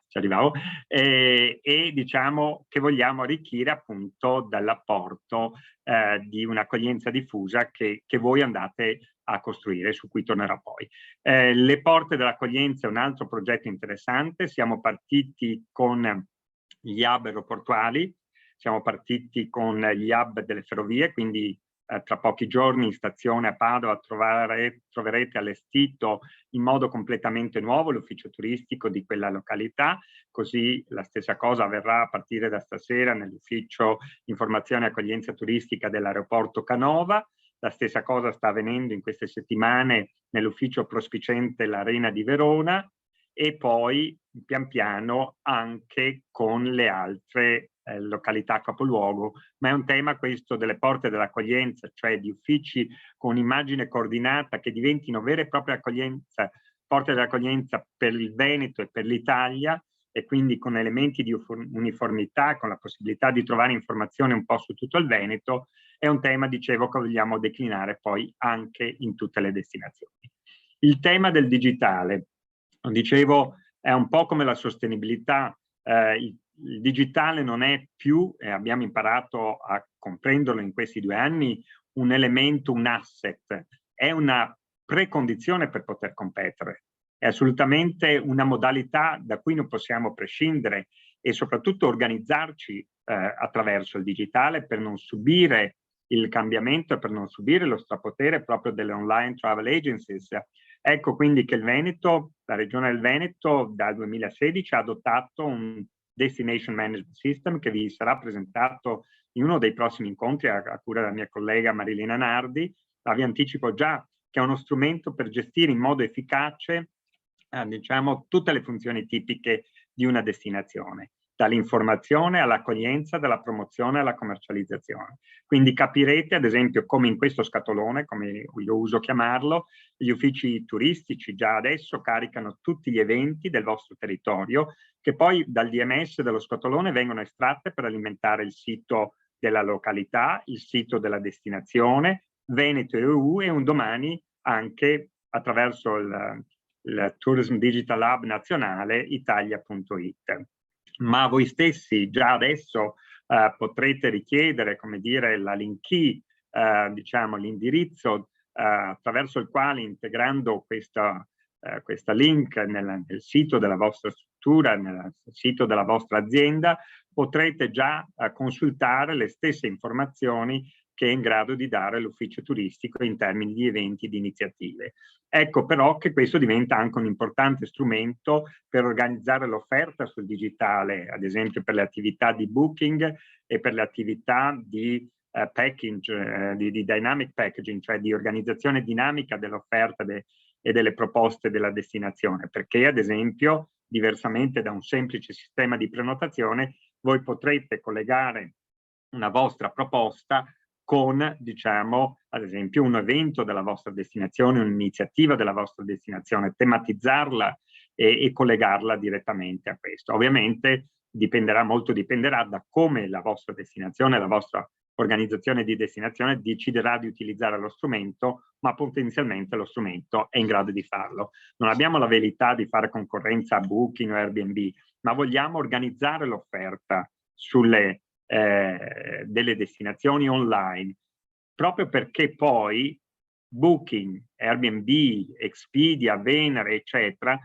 ci arrivavo, e diciamo che vogliamo arricchire appunto dall'apporto di un'accoglienza diffusa che voi andate a costruire, su cui tornerò poi. Le porte dell'accoglienza è un altro progetto interessante. Siamo partiti con gli hub aeroportuali, siamo partiti con gli hub delle ferrovie, quindi tra pochi giorni in stazione a Padova troverete allestito in modo completamente nuovo l'ufficio turistico di quella località, così la stessa cosa avverrà a partire da stasera nell'ufficio informazione e accoglienza turistica dell'aeroporto Canova. La stessa cosa sta avvenendo in queste settimane nell'ufficio prospiciente l'Arena di Verona, e poi pian piano anche con le altre località capoluogo. Ma è un tema questo delle porte dell'accoglienza, cioè di uffici con immagine coordinata che diventino vere e proprie accoglienza, porte dell'accoglienza per il Veneto e per l'Italia, e quindi con elementi di uniformità, con la possibilità di trovare informazioni un po' su tutto il Veneto. È un tema, dicevo, che vogliamo declinare poi anche in tutte le destinazioni. Il tema del digitale, dicevo, è un po' come la sostenibilità. Il digitale non è più, e abbiamo imparato a comprenderlo in questi 2 anni, un elemento, un asset, è una precondizione per poter competere. È assolutamente una modalità da cui non possiamo prescindere, e soprattutto organizzarci attraverso il digitale per non subire il cambiamento e per non subire lo strapotere proprio delle online travel agencies. Ecco quindi che il Veneto, la regione del Veneto, dal 2016 ha adottato un Destination Management System che vi sarà presentato in uno dei prossimi incontri a cura della mia collega Marilena Nardi. Ma vi anticipo già che è uno strumento per gestire in modo efficace diciamo, tutte le funzioni tipiche di una destinazione, dall'informazione all'accoglienza, dalla promozione alla commercializzazione. Quindi capirete, ad esempio, come in questo scatolone, come io uso chiamarlo, gli uffici turistici già adesso caricano tutti gli eventi del vostro territorio, che poi dal DMS dello scatolone vengono estratte per alimentare il sito della località, il sito della destinazione, Veneto EU, e un domani anche attraverso il Tourism Digital Hub nazionale italia.it. Ma voi stessi già adesso potrete richiedere, come dire, la link key, diciamo l'indirizzo attraverso il quale, integrando questa link nel sito della vostra struttura, nel sito della vostra azienda, potrete già consultare le stesse informazioni che è in grado di dare l'ufficio turistico in termini di eventi e di iniziative. Ecco però che questo diventa anche un importante strumento per organizzare l'offerta sul digitale, ad esempio per le attività di booking e per le attività di package, di dynamic packaging, cioè di organizzazione dinamica dell'offerta e delle proposte della destinazione, perché ad esempio, diversamente da un semplice sistema di prenotazione, voi potrete collegare una vostra proposta con, diciamo, ad esempio un evento della vostra destinazione, un'iniziativa della vostra destinazione, tematizzarla e collegarla direttamente a questo. Ovviamente molto dipenderà da come la vostra destinazione, la vostra organizzazione di destinazione deciderà di utilizzare lo strumento, ma potenzialmente lo strumento è in grado di farlo. Non abbiamo la velità di fare concorrenza a Booking o Airbnb, ma vogliamo organizzare l'offerta sulle delle destinazioni online, proprio perché poi Booking, Airbnb, Expedia, Venere, eccetera,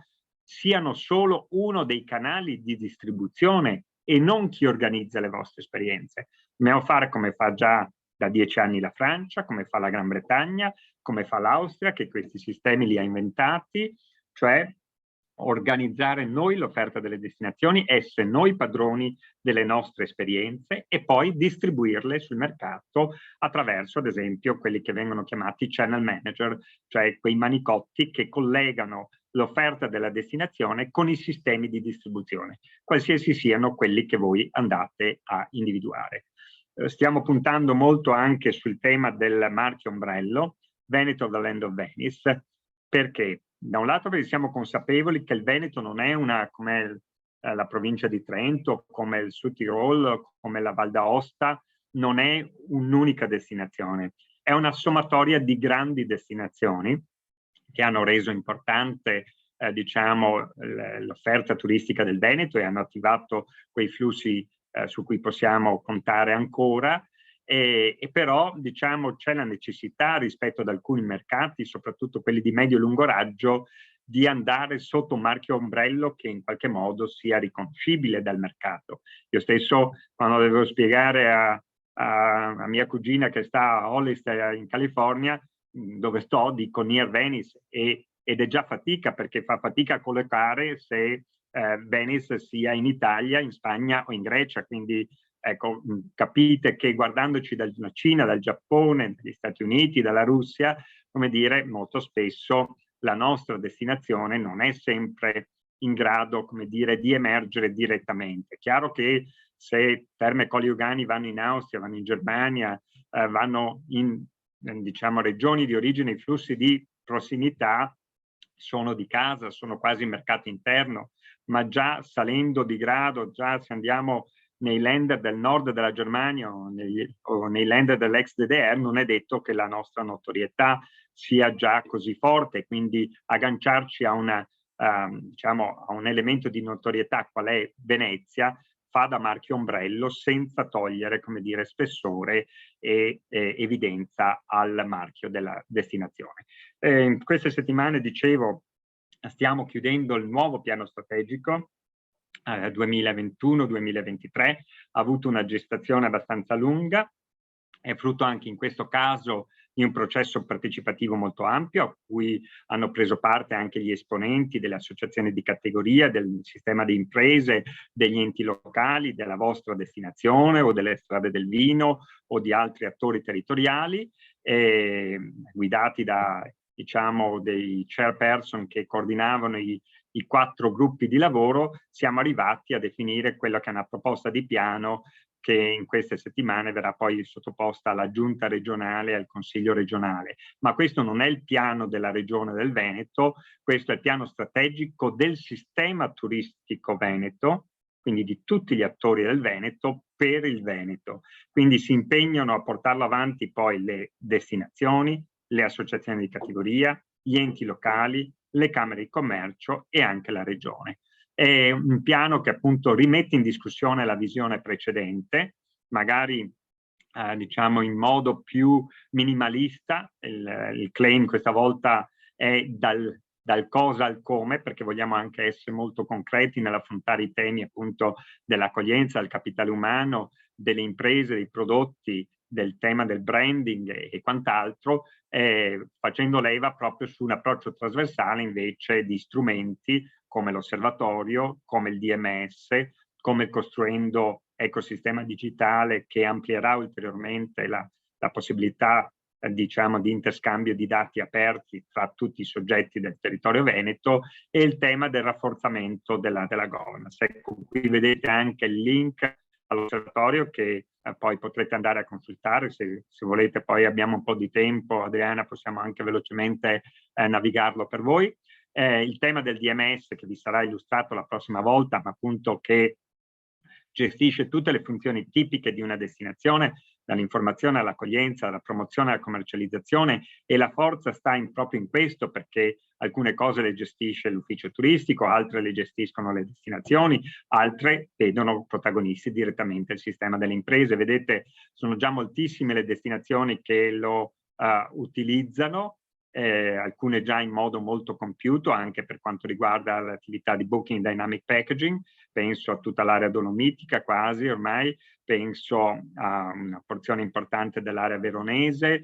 siano solo uno dei canali di distribuzione e non chi organizza le vostre esperienze. Dobbiamo fare come fa già da 10 anni la Francia, come fa la Gran Bretagna, come fa l'Austria, che questi sistemi li ha inventati, cioè organizzare noi l'offerta delle destinazioni, essere noi padroni delle nostre esperienze e poi distribuirle sul mercato attraverso, ad esempio, quelli che vengono chiamati channel manager, cioè quei manicotti che collegano l'offerta della destinazione con i sistemi di distribuzione, qualsiasi siano quelli che voi andate a individuare. Stiamo puntando molto anche sul tema del marchio ombrello, Veneto the Land of Venice, perché? Da un lato perché siamo consapevoli che il Veneto non è come la provincia di Trento, come il Sud Tirol, come la Val d'Aosta, non è un'unica destinazione, è una sommatoria di grandi destinazioni che hanno reso importante diciamo, l'offerta turistica del Veneto e hanno attivato quei flussi su cui possiamo contare ancora. E però diciamo c'è la necessità rispetto ad alcuni mercati, soprattutto quelli di medio e lungo raggio, di andare sotto un marchio ombrello che in qualche modo sia riconoscibile dal mercato. Io stesso, quando devo spiegare a mia cugina che sta a Hollister in California, dove sto, dico near Venice, ed è già fatica, perché fa fatica a collocare se Venice sia in Italia, in Spagna o in Grecia, quindi ecco, capite che guardandoci dalla Cina, dal Giappone, dagli Stati Uniti, dalla Russia, come dire, molto spesso la nostra destinazione non è sempre in grado, come dire, di emergere direttamente. È chiaro che se Terme Colli Euganei vanno in Austria, vanno in Germania, vanno in, diciamo, regioni di origine, i flussi di prossimità sono di casa, sono quasi mercato interno, ma già salendo di grado, già se andiamo nei land del nord della Germania o nei land dell'ex DDR, non è detto che la nostra notorietà sia già così forte, quindi agganciarci a diciamo, a un elemento di notorietà qual è Venezia fa da marchio ombrello senza togliere, come dire, spessore e evidenza al marchio della destinazione. In queste settimane, dicevo, stiamo chiudendo il nuovo piano strategico 2021-2023, ha avuto una gestazione abbastanza lunga, è frutto anche in questo caso di un processo partecipativo molto ampio a cui hanno preso parte anche gli esponenti delle associazioni di categoria, del sistema di imprese, degli enti locali, della vostra destinazione o delle strade del vino o di altri attori territoriali, guidati da diciamo, dei chairperson che coordinavano i 4 gruppi di lavoro, siamo arrivati a definire quella che è una proposta di piano che in queste settimane verrà poi sottoposta alla giunta regionale e al consiglio regionale. Ma questo non è il piano della regione del Veneto, questo è il piano strategico del sistema turistico veneto, quindi di tutti gli attori del Veneto per il Veneto. Quindi si impegnano a portarlo avanti poi le destinazioni, le associazioni di categoria, gli enti locali, le camere di commercio e anche la regione. È un piano che appunto rimette in discussione la visione precedente, magari diciamo in modo più minimalista. Il claim questa volta è dal cosa al come, perché vogliamo anche essere molto concreti nell'affrontare i temi appunto dell'accoglienza, del capitale umano, delle imprese, dei prodotti, del tema del branding e quant'altro, facendo leva proprio su un approccio trasversale invece di strumenti come l'osservatorio, come il DMS, come costruendo ecosistema digitale che amplierà ulteriormente la possibilità diciamo di interscambio di dati aperti tra tutti i soggetti del territorio veneto, e il tema del rafforzamento della governance. Ecco, qui vedete anche il link all'osservatorio che poi potrete andare a consultare se volete. Poi abbiamo un po' di tempo, Adriana, possiamo anche velocemente navigarlo per voi. Il tema del DMS che vi sarà illustrato la prossima volta, ma appunto che gestisce tutte le funzioni tipiche di una destinazione, dall'informazione all'accoglienza, alla promozione alla commercializzazione, e la forza sta proprio in questo, perché alcune cose le gestisce l'ufficio turistico, altre le gestiscono le destinazioni, altre vedono protagonisti direttamente il sistema delle imprese. Vedete, sono già moltissime le destinazioni che lo utilizzano, alcune già in modo molto compiuto anche per quanto riguarda l'attività di Booking Dynamic Packaging. Penso a tutta l'area dolomitica quasi ormai, penso a una porzione importante dell'area veronese,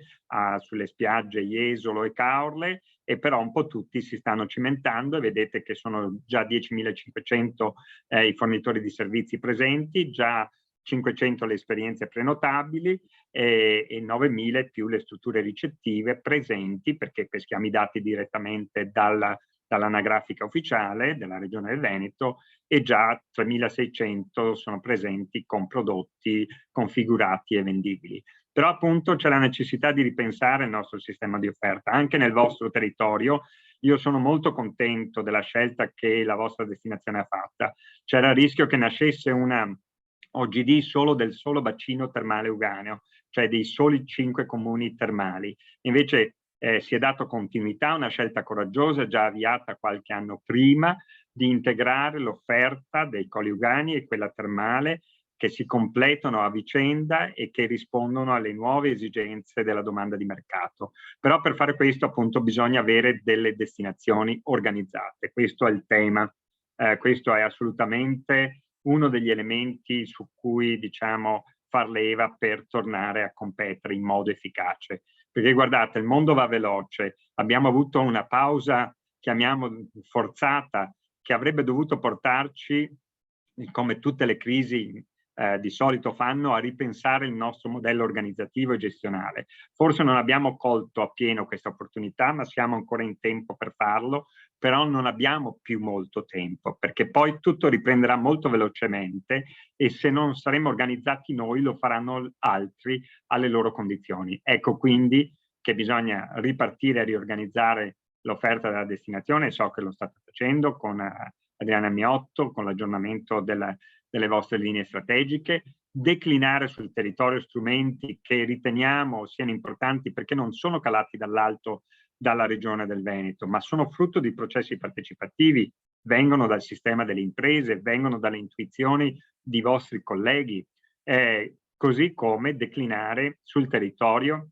sulle spiagge Jesolo e Caorle, e però un po' tutti si stanno cimentando, e vedete che sono già 10.500 i fornitori di servizi presenti, già 500 le esperienze prenotabili e 9.000 più le strutture ricettive presenti, perché peschiamo i dati direttamente dall'anagrafica ufficiale della Regione del Veneto, e già 3.600 sono presenti con prodotti configurati e vendibili. Però appunto c'è la necessità di ripensare il nostro sistema di offerta anche nel vostro territorio. Io sono molto contento della scelta che la vostra destinazione ha fatta. C'era il rischio che nascesse una OGD solo del solo bacino termale uganeo, cioè dei soli 5 comuni termali. Invece si è dato continuità a una scelta coraggiosa già avviata qualche anno prima di integrare l'offerta dei Colli Ugani e quella termale, che si completano a vicenda e che rispondono alle nuove esigenze della domanda di mercato. Però per fare questo appunto bisogna avere delle destinazioni organizzate. Questo è il tema, questo è assolutamente uno degli elementi su cui diciamo far leva per tornare a competere in modo efficace. Perché guardate, il mondo va veloce, abbiamo avuto una pausa, chiamiamo forzata, che avrebbe dovuto portarci, come tutte le crisi di solito fanno, a ripensare il nostro modello organizzativo e gestionale. Forse non abbiamo colto appieno questa opportunità, ma siamo ancora in tempo per farlo, però non abbiamo più molto tempo, perché poi tutto riprenderà molto velocemente, e se non saremo organizzati noi lo faranno altri alle loro condizioni. Ecco quindi che bisogna ripartire e riorganizzare l'offerta della destinazione. So che lo state facendo con Adriana Miotto, con l'aggiornamento delle vostre linee strategiche, declinare sul territorio strumenti che riteniamo siano importanti perché non sono calati dall'alto dalla Regione del Veneto, ma sono frutto di processi partecipativi, vengono dal sistema delle imprese, vengono dalle intuizioni di vostri colleghi, così come declinare sul territorio.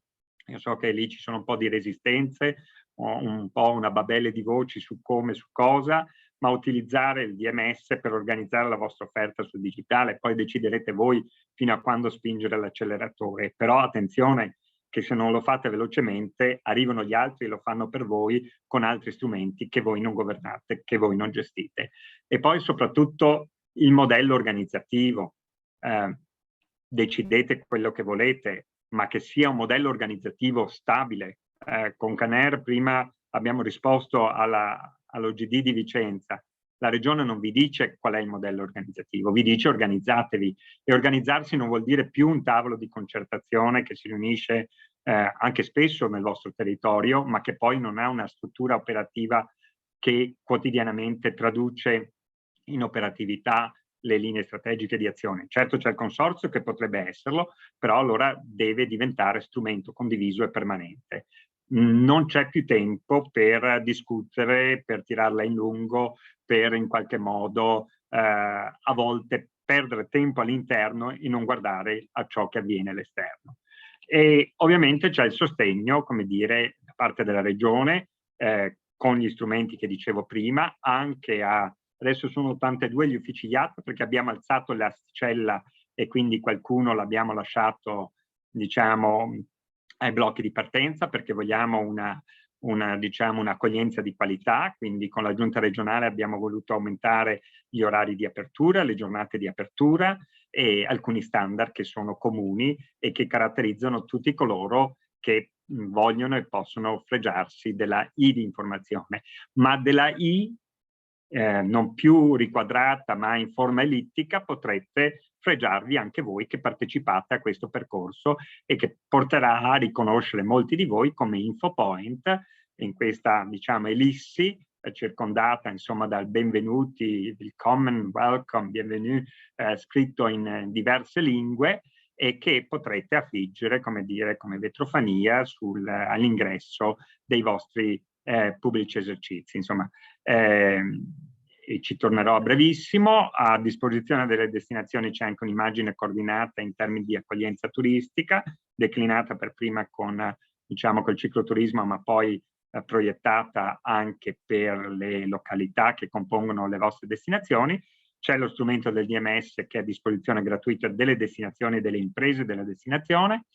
Io so che lì ci sono un po' di resistenze, un po' una babele di voci su come, su cosa, ma utilizzare il DMS per organizzare la vostra offerta sul digitale. Poi deciderete voi fino a quando spingere l'acceleratore. Però attenzione, che se non lo fate velocemente arrivano gli altri e lo fanno per voi con altri strumenti che voi non governate, che voi non gestite. E poi soprattutto il modello organizzativo. Decidete quello che volete, ma che sia un modello organizzativo stabile, con Caner prima abbiamo risposto all'OGD di Vicenza. La regione non vi dice qual è il modello organizzativo, vi dice organizzatevi, e organizzarsi non vuol dire più un tavolo di concertazione che si riunisce anche spesso nel vostro territorio, ma che poi non ha una struttura operativa che quotidianamente traduce in operatività le linee strategiche di azione. Certo c'è il consorzio che potrebbe esserlo, però allora deve diventare strumento condiviso e permanente. Non c'è più tempo per discutere, per tirarla in lungo, per in qualche modo a volte perdere tempo all'interno e non guardare a ciò che avviene all'esterno. E ovviamente c'è il sostegno, come dire, da parte della regione, con gli strumenti che dicevo prima, anche adesso sono 82 gli uffici IAT perché abbiamo alzato l'asticella e quindi qualcuno l'abbiamo lasciato, diciamo, ai blocchi di partenza perché vogliamo diciamo, un'accoglienza di qualità, quindi con la giunta regionale abbiamo voluto aumentare gli orari di apertura, le giornate di apertura e alcuni standard che sono comuni e che caratterizzano tutti coloro che vogliono e possono fregiarsi della I di informazione, ma della I non più riquadrata ma in forma ellittica potrete fregiarvi anche voi che partecipate a questo percorso e che porterà a riconoscere molti di voi come InfoPoint in questa, diciamo, ellissi circondata insomma dal benvenuti, willkommen, welcome, bienvenue, scritto in diverse lingue e che potrete affiggere, come dire, come vetrofania all'ingresso dei vostri pubblici esercizi. Insomma, ci tornerò a brevissimo. A disposizione delle destinazioni c'è anche un'immagine coordinata in termini di accoglienza turistica, declinata per prima con, diciamo, col cicloturismo, ma poi proiettata anche per le località che compongono le vostre destinazioni. C'è lo strumento del DMS che è a disposizione gratuita delle destinazioni e delle imprese della destinazione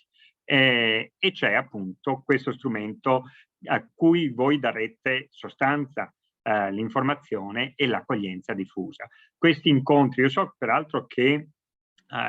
e c'è appunto questo strumento a cui voi darete sostanza, l'informazione e l'accoglienza diffusa. Questi incontri, io so peraltro che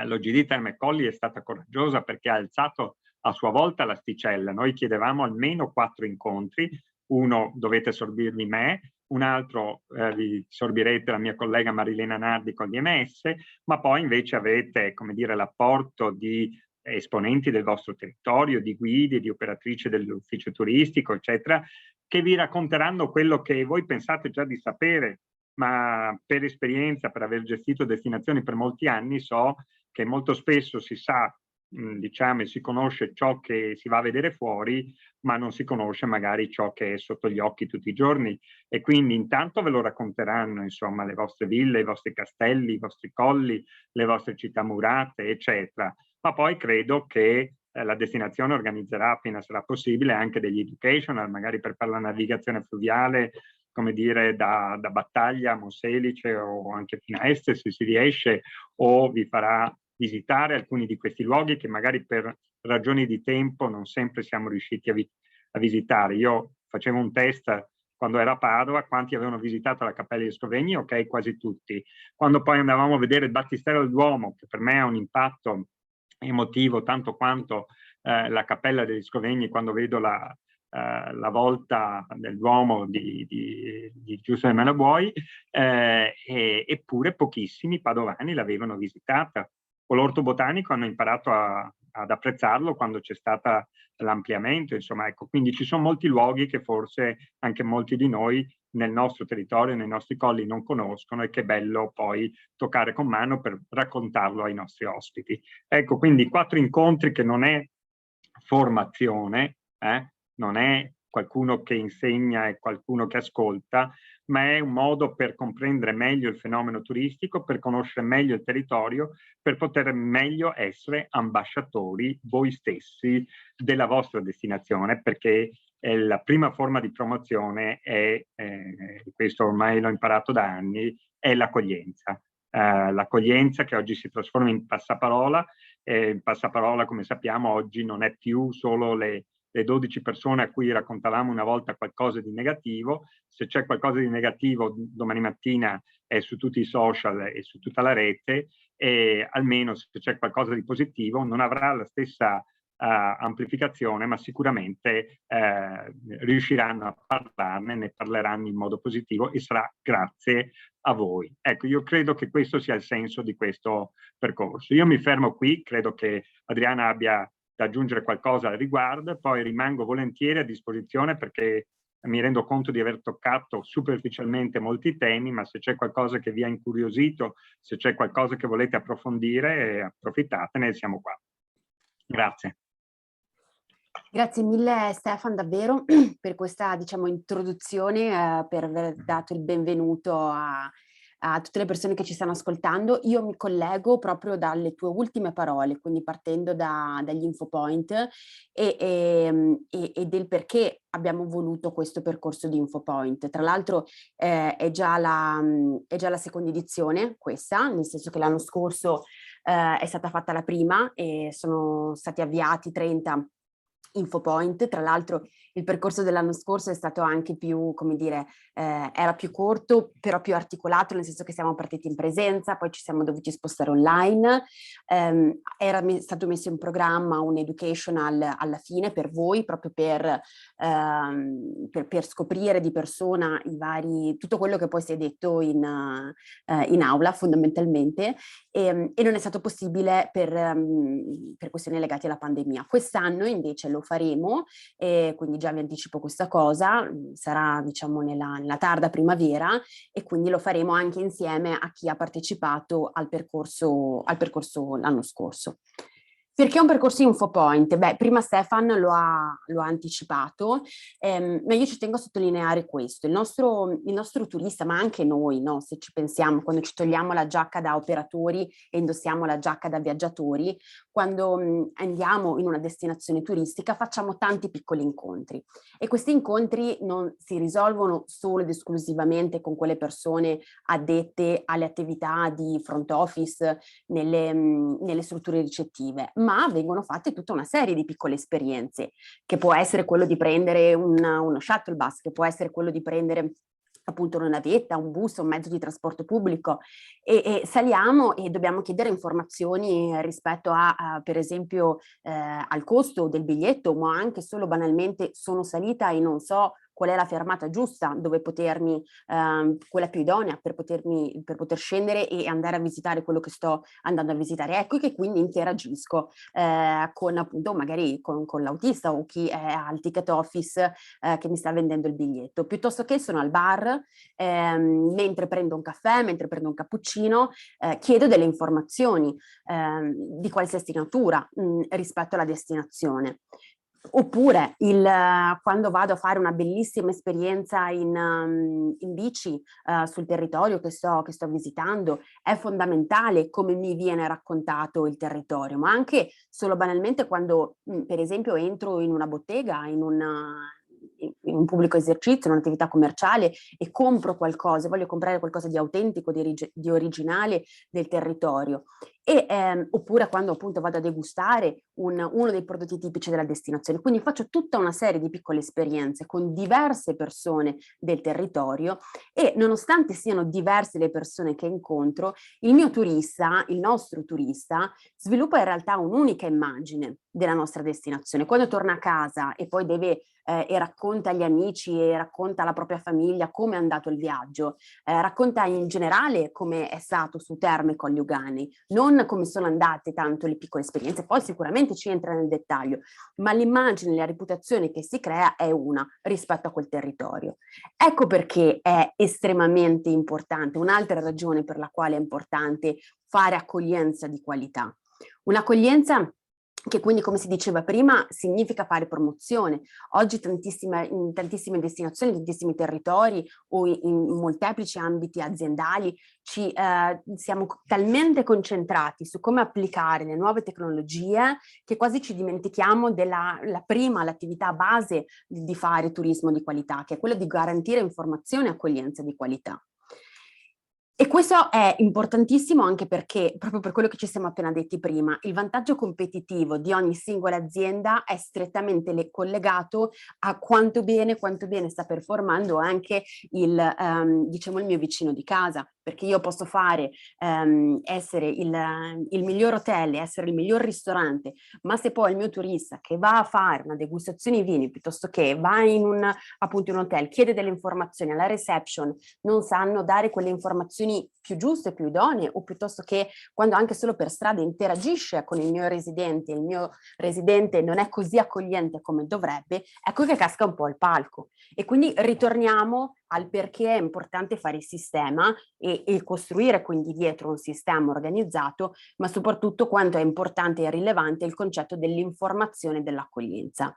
l'OGD Terme Colli è stata coraggiosa perché ha alzato a sua volta l'asticella. Noi chiedevamo almeno 4 incontri, uno dovete sorbirvi me, un altro vi sorbirete la mia collega Marilena Nardi con l'IMS, ma poi invece avete, come dire, l'apporto di esponenti del vostro territorio, di guide, di operatrici dell'ufficio turistico, eccetera, che vi racconteranno quello che voi pensate già di sapere, ma per esperienza, per aver gestito destinazioni per molti anni, so che molto spesso si sa, diciamo, e si conosce ciò che si va a vedere fuori, ma non si conosce magari ciò che è sotto gli occhi tutti i giorni. E quindi intanto ve lo racconteranno, insomma, le vostre ville, i vostri castelli, i vostri colli, le vostre città murate, eccetera. Ma poi credo che la destinazione organizzerà, appena sarà possibile, anche degli educational, magari per la navigazione fluviale, come dire, da Battaglia a Monselice o anche fino a Este, se si riesce, o vi farà visitare alcuni di questi luoghi che magari per ragioni di tempo non sempre siamo riusciti a visitare. Io facevo un test quando ero a Padova, quanti avevano visitato la Cappella di Scrovegni? Ok, quasi tutti. Quando poi andavamo a vedere il Battistero del Duomo, che per me ha un impatto emotivo tanto quanto la Cappella degli Scrovegni, quando vedo la volta del Duomo di Giusto del Malabuoi, eppure pochissimi padovani l'avevano visitata. Con l'orto botanico hanno imparato ad apprezzarlo quando c'è stato l'ampliamento, insomma, ecco, quindi ci sono molti luoghi che forse anche molti di noi nel nostro territorio, nei nostri colli non conoscono e che è bello poi toccare con mano per raccontarlo ai nostri ospiti. Ecco, quindi 4 incontri che non è formazione, non è qualcuno che insegna e qualcuno che ascolta, ma è un modo per comprendere meglio il fenomeno turistico, per conoscere meglio il territorio, per poter meglio essere ambasciatori voi stessi della vostra destinazione, perché la prima forma di promozione è, questo ormai l'ho imparato da anni, è l'accoglienza. L'accoglienza che oggi si trasforma in passaparola. Il passaparola, come sappiamo, oggi non è più solo le 12 persone a cui raccontavamo una volta qualcosa di negativo. Se c'è qualcosa di negativo domani mattina è su tutti i social e su tutta la rete, e almeno se c'è qualcosa di positivo non avrà la stessa amplificazione, ma sicuramente riusciranno a parlarne, ne parleranno in modo positivo e sarà grazie a voi. Ecco, io credo che questo sia il senso di questo percorso. Io mi fermo qui, credo che Adriana abbia da aggiungere qualcosa al riguardo, poi rimango volentieri a disposizione perché mi rendo conto di aver toccato superficialmente molti temi, ma se c'è qualcosa che vi ha incuriosito, se c'è qualcosa che volete approfondire, approfittatene, siamo qua. Grazie. Grazie mille Stefan davvero per questa, diciamo, introduzione, per aver dato il benvenuto a tutte le persone che ci stanno ascoltando. Io mi collego proprio dalle tue ultime parole, quindi partendo dagli InfoPoint e del perché abbiamo voluto questo percorso di InfoPoint. Tra l'altro è già la seconda edizione questa, nel senso che l'anno scorso è stata fatta la prima e sono stati avviati 30 InfoPoint. Tra l'altro il percorso dell'anno scorso è stato anche più, come dire, era più corto, però più articolato, nel senso che siamo partiti in presenza, poi ci siamo dovuti spostare online. Era stato messo in programma un educational alla fine per voi, proprio per scoprire di persona tutto quello che poi si è detto in aula fondamentalmente, e non è stato possibile per questioni legate alla pandemia. Quest'anno invece lo faremo, quindi già vi anticipo questa cosa, sarà diciamo nella tarda primavera, e quindi lo faremo anche insieme a chi ha partecipato al percorso l'anno scorso. Perché un percorso InfoPoint? Beh, prima Stefan lo ha anticipato, ma io ci tengo a sottolineare questo. Il nostro turista, ma anche noi, no? Se ci pensiamo, quando ci togliamo la giacca da operatori e indossiamo la giacca da viaggiatori, quando andiamo in una destinazione turistica facciamo tanti piccoli incontri, e questi incontri non si risolvono solo ed esclusivamente con quelle persone addette alle attività di front office nelle strutture ricettive, ma vengono fatte tutta una serie di piccole esperienze, che può essere quello di prendere uno shuttle bus, che può essere quello di prendere appunto una navetta, un bus, un mezzo di trasporto pubblico, e saliamo e dobbiamo chiedere informazioni rispetto per esempio al costo del biglietto, ma anche solo banalmente sono salita e non so qual è la fermata giusta dove potermi, quella più idonea per poter scendere e andare a visitare quello che sto andando a visitare. Ecco che quindi interagisco con appunto magari con l'autista o chi è al ticket office che mi sta vendendo il biglietto, piuttosto che sono al bar mentre prendo un caffè, mentre prendo un cappuccino, chiedo delle informazioni di qualsiasi natura rispetto alla destinazione. Oppure quando vado a fare una bellissima esperienza in bici sul territorio che sto visitando, è fondamentale come mi viene raccontato il territorio, ma anche solo banalmente quando per esempio entro in una bottega, in un pubblico esercizio, in un'attività commerciale e compro qualcosa, voglio comprare qualcosa di autentico, di originale del territorio. Oppure quando appunto vado a degustare uno dei prodotti tipici della destinazione. Quindi faccio tutta una serie di piccole esperienze con diverse persone del territorio, e nonostante siano diverse le persone che incontro, il nostro turista, sviluppa in realtà un'unica immagine della nostra destinazione. Quando torna a casa e poi e racconta agli amici e racconta alla propria famiglia come è andato il viaggio, racconta in generale come è stato su Terme Colli Ugani, non come sono andate tanto le piccole esperienze, poi sicuramente ci entra nel dettaglio, ma l'immagine, la reputazione che si crea è una rispetto a quel territorio. Ecco perché è estremamente importante, un'altra ragione per la quale è importante fare accoglienza di qualità. Un'accoglienza che quindi, come si diceva prima, significa fare promozione. Oggi in tantissime destinazioni, in tantissimi territori o in molteplici ambiti aziendali siamo talmente concentrati su come applicare le nuove tecnologie che quasi ci dimentichiamo l'attività base di fare turismo di qualità, che è quella di garantire informazione e accoglienza di qualità. E questo è importantissimo anche perché, proprio per quello che ci siamo appena detti prima, il vantaggio competitivo di ogni singola azienda è strettamente collegato a quanto bene sta performando anche diciamo, il mio vicino di casa, perché io posso essere il miglior hotel, essere il miglior ristorante, ma se poi il mio turista che va a fare una degustazione di vini, piuttosto che va appunto in un hotel, chiede delle informazioni alla reception, non sanno dare quelle informazioni più giuste, più idonee, o piuttosto che quando anche solo per strada interagisce con il mio residente non è così accogliente come dovrebbe, ecco che casca un po' il palco. E quindi ritorniamo al perché è importante fare il sistema e costruire quindi dietro un sistema organizzato, ma soprattutto quanto è importante e rilevante il concetto dell'informazione e dell'accoglienza.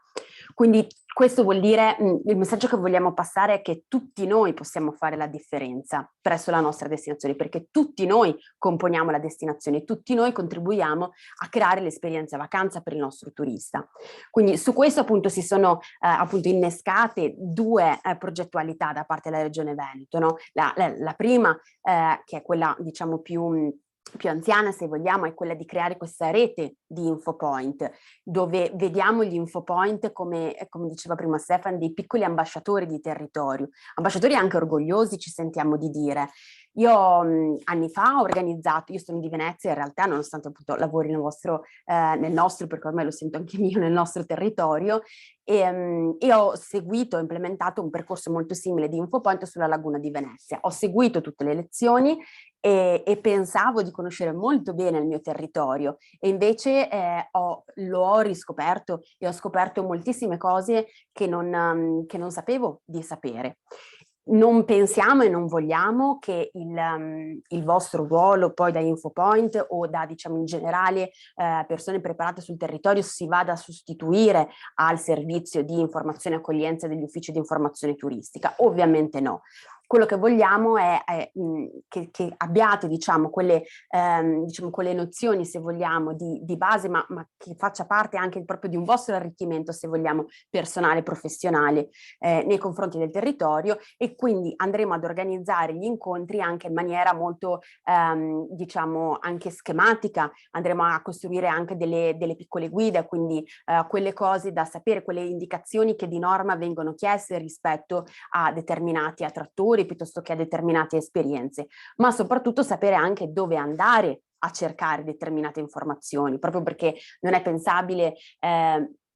Quindi questo vuol dire, il messaggio che vogliamo passare è che tutti noi possiamo fare la differenza presso la nostra destinazione, perché tutti noi componiamo la destinazione, tutti noi contribuiamo a creare l'esperienza vacanza per il nostro turista. Quindi su questo appunto si sono appunto innescate due progettualità da parte della Regione Veneto, no? La prima che è quella diciamo più anziana, se vogliamo, è quella di creare questa rete di infopoint, dove vediamo gli infopoint come diceva prima Stefan, dei piccoli ambasciatori di territorio, ambasciatori anche orgogliosi, ci sentiamo di dire. Io anni fa ho organizzato, io sono di Venezia in realtà, nonostante appunto lavori nel nostro, perché ormai lo sento anche mio, nel nostro territorio, e ho seguito, implementato un percorso molto simile di infopoint sulla laguna di Venezia. Ho seguito tutte le lezioni e pensavo di conoscere molto bene il mio territorio e invece lo ho riscoperto e ho scoperto moltissime cose che non sapevo di sapere. Non pensiamo e non vogliamo che il vostro ruolo poi da infopoint o da diciamo in generale persone preparate sul territorio si vada a sostituire al servizio di informazione e accoglienza degli uffici di informazione turistica, ovviamente no. Quello che vogliamo è che abbiate diciamo quelle nozioni, se vogliamo, di base, ma che faccia parte anche proprio di un vostro arricchimento, se vogliamo, personale, professionale nei confronti del territorio, e quindi andremo ad organizzare gli incontri anche in maniera molto diciamo anche schematica, andremo a costruire anche delle piccole guide, quindi quelle cose da sapere, quelle indicazioni che di norma vengono chieste rispetto a determinati attrattori piuttosto che a determinate esperienze, ma soprattutto sapere anche dove andare a cercare determinate informazioni, proprio perché non è pensabile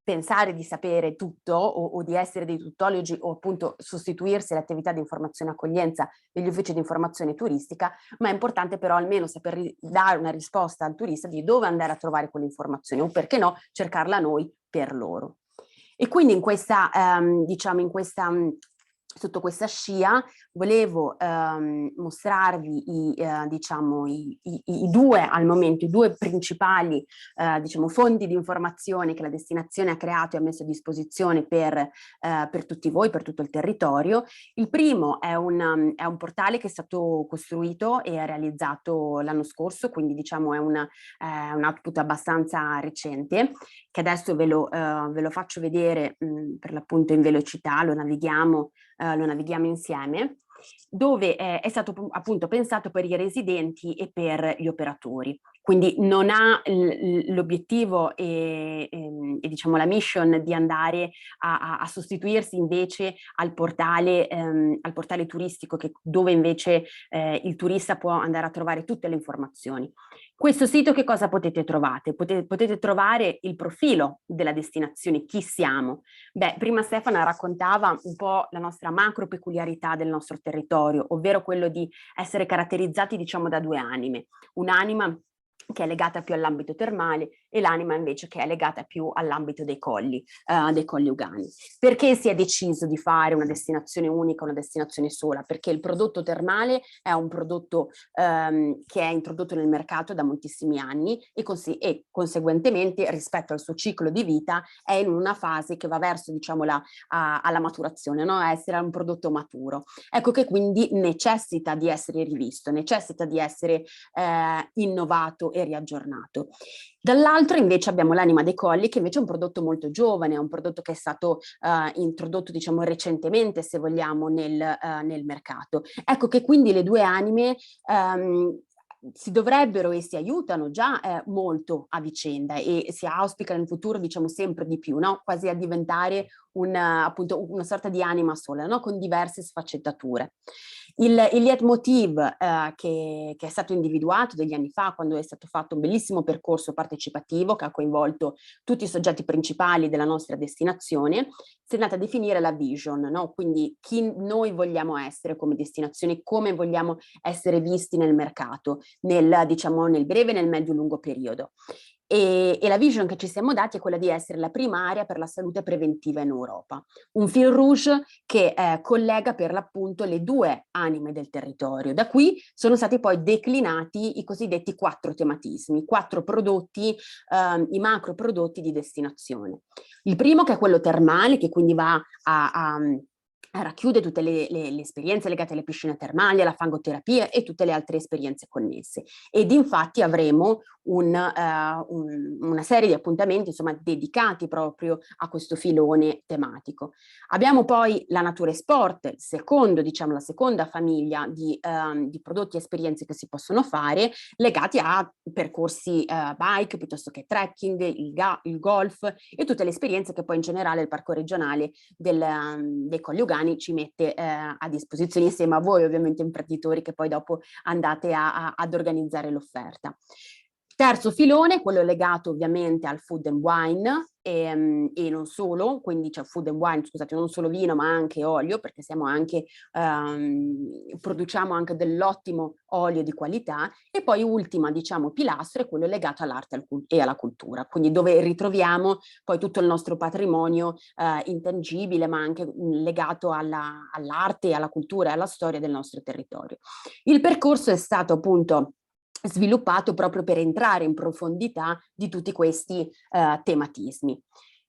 pensare di sapere tutto o di essere dei tuttologi o appunto sostituirsi all'attività di informazione e accoglienza degli uffici di informazione turistica, ma è importante però almeno saper dare una risposta al turista di dove andare a trovare quell'informazione o perché no cercarla noi per loro. E quindi diciamo sotto questa scia volevo mostrarvi diciamo, i due al momento, i due principali diciamo, fonti di informazione che la destinazione ha creato e ha messo a disposizione per tutti voi, per tutto il territorio. Il primo è un portale che è stato costruito e realizzato l'anno scorso, quindi diciamo è un output abbastanza recente, che adesso ve lo faccio vedere per l'appunto in velocità, lo navighiamo insieme, dove è stato appunto pensato per i residenti e per gli operatori. Quindi non ha l'obiettivo e diciamo la mission di andare a sostituirsi invece al portale turistico dove invece il turista può andare a trovare tutte le informazioni. Questo sito che cosa potete trovare? Potete trovare il profilo della destinazione, chi siamo. Beh, prima Stefana raccontava un po' la nostra macro peculiarità del nostro territorio, ovvero quello di essere caratterizzati diciamo da due anime. Un'anima che è legata più all'ambito termale e l'anima invece che è legata più all'ambito dei colli ugani. Perché si è deciso di fare una destinazione unica, una destinazione sola? Perché il prodotto termale è un prodotto che è introdotto nel mercato da moltissimi anni e conseguentemente rispetto al suo ciclo di vita è in una fase che va verso diciamo alla maturazione, no? A essere un prodotto maturo. Ecco che quindi necessita di essere rivisto, necessita di essere innovato e riaggiornato. Dall'altro invece abbiamo l'Anima dei Colli, che invece è un prodotto molto giovane, è un prodotto che è stato introdotto, diciamo, recentemente, se vogliamo, nel mercato. Ecco che quindi le due anime si dovrebbero e si aiutano già molto a vicenda, e si auspica in futuro, diciamo, sempre di più, no? Quasi a diventare appunto una sorta di anima sola, no? Con diverse sfaccettature. Il leitmotiv che è stato individuato degli anni fa, quando è stato fatto un bellissimo percorso partecipativo che ha coinvolto tutti i soggetti principali della nostra destinazione, si è andata a definire la vision, no? Quindi chi noi vogliamo essere come destinazione, come vogliamo essere visti nel mercato, diciamo, nel breve, nel medio-lungo periodo. E la vision che ci siamo dati è quella di essere la prima area per la salute preventiva in Europa. Un fil rouge che collega per l'appunto le due anime del territorio. Da qui sono stati poi declinati i cosiddetti 4 tematismi, 4 prodotti, i macro prodotti di destinazione. Il primo, che è quello termale, che quindi va a racchiude tutte le esperienze legate alle piscine termali, alla fangoterapia e tutte le altre esperienze connesse. Ed infatti avremo una serie di appuntamenti, insomma, dedicati proprio a questo filone tematico. Abbiamo poi la natura e sport, diciamo, la seconda famiglia di prodotti e esperienze che si possono fare, legati a percorsi bike piuttosto che trekking, il golf e tutte le esperienze che poi in generale il parco regionale dei Colli Ugani ci mette a disposizione, insieme a voi ovviamente imprenditori che poi dopo andate ad organizzare l'offerta. Terzo filone, quello legato ovviamente al food and wine e non solo, quindi c'è food and wine, scusate, non solo vino ma anche olio, perché siamo anche, produciamo anche dell'ottimo olio di qualità. E poi ultima, diciamo, pilastro è quello legato all'arte e alla cultura, quindi dove ritroviamo poi tutto il nostro patrimonio intangibile ma anche legato all'arte, alla cultura e alla storia del nostro territorio. Il percorso è stato appunto sviluppato proprio per entrare in profondità di tutti questi tematismi.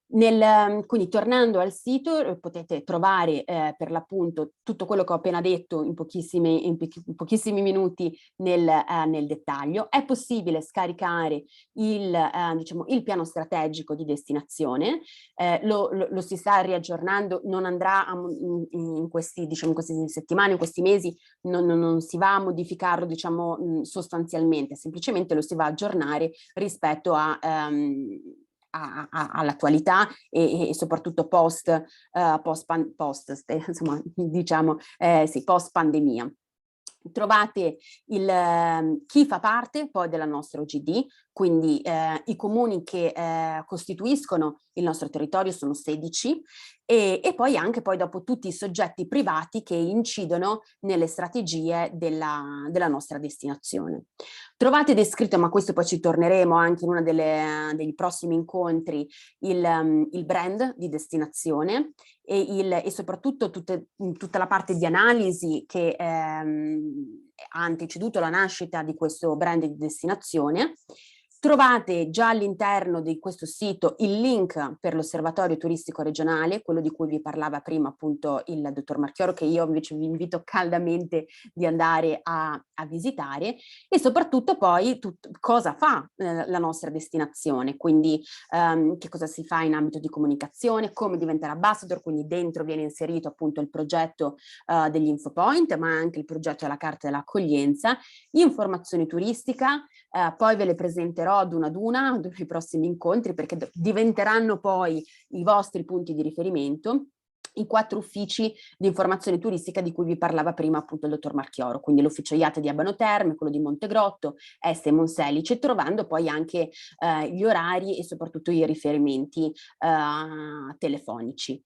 Quindi tornando al sito potete trovare per l'appunto tutto quello che ho appena detto in pochissimi minuti nel dettaglio. È possibile scaricare diciamo, il piano strategico di destinazione, lo si sta riaggiornando, non andrà in questi, diciamo, in queste settimane, in questi mesi, non si va a modificarlo, diciamo, sostanzialmente, semplicemente lo si va a aggiornare rispetto all'attualità e soprattutto insomma, diciamo, sì, post pandemia. Trovate chi fa parte poi della nostra OGD, quindi i comuni che costituiscono il nostro territorio sono 16 e poi anche poi dopo tutti i soggetti privati che incidono nelle strategie della nostra destinazione. Trovate descritto, ma questo poi ci torneremo anche in uno degli prossimi incontri, il brand di destinazione e soprattutto tutta la parte di analisi che ha anteceduto la nascita di questo brand di destinazione. Trovate già all'interno di questo sito il link per l'osservatorio turistico regionale, quello di cui vi parlava prima appunto il dottor Marchioro, che io invece vi invito caldamente di andare a visitare, e soprattutto poi cosa fa la nostra destinazione, quindi che cosa si fa in ambito di comunicazione, come diventare ambassador, quindi dentro viene inserito appunto il progetto degli infopoint, ma anche il progetto della carta dell'accoglienza, informazione turistica. Poi ve le presenterò ad una nei prossimi incontri, perché diventeranno poi i vostri punti di riferimento, i 4 uffici di informazione turistica di cui vi parlava prima appunto il dottor Marchioro, quindi l'ufficio IATA di Abano Terme, quello di Montegrotto, Este e Monselice, trovando poi anche gli orari e soprattutto i riferimenti telefonici.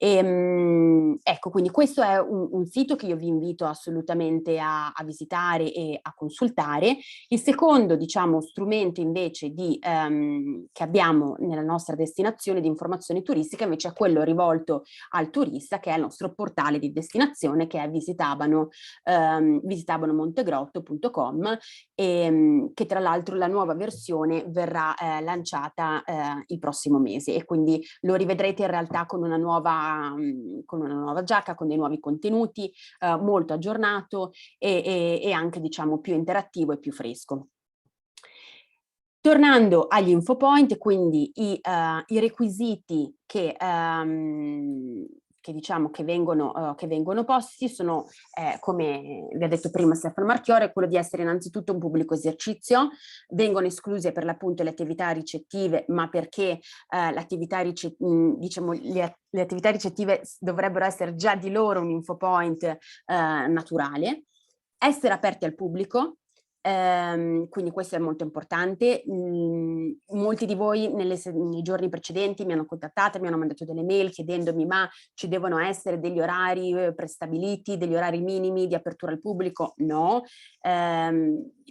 Ecco, quindi questo è un sito che io vi invito assolutamente a visitare e a consultare. Il secondo, diciamo, strumento invece che abbiamo nella nostra destinazione di informazione turistica invece è quello rivolto al turista, che è il nostro portale di destinazione, che è visitabanomontegrotto.com, che tra l'altro la nuova versione verrà lanciata il prossimo mese, e quindi lo rivedrete in realtà con una nuova giacca, con dei nuovi contenuti, molto aggiornato e anche, diciamo, più interattivo e più fresco. Tornando agli infopoint, quindi i requisiti che diciamo che vengono posti sono, come vi ha detto prima Stefano Marchioro, quello di essere innanzitutto un pubblico esercizio. Vengono escluse per l'appunto le attività ricettive, ma perché diciamo, le attività ricettive dovrebbero essere già di loro un infopoint naturale. Essere aperti al pubblico. Quindi questo è molto importante. Molti di voi nei giorni precedenti mi hanno contattato, mi hanno mandato delle mail chiedendomi ma ci devono essere degli orari prestabiliti, degli orari minimi di apertura al pubblico? No,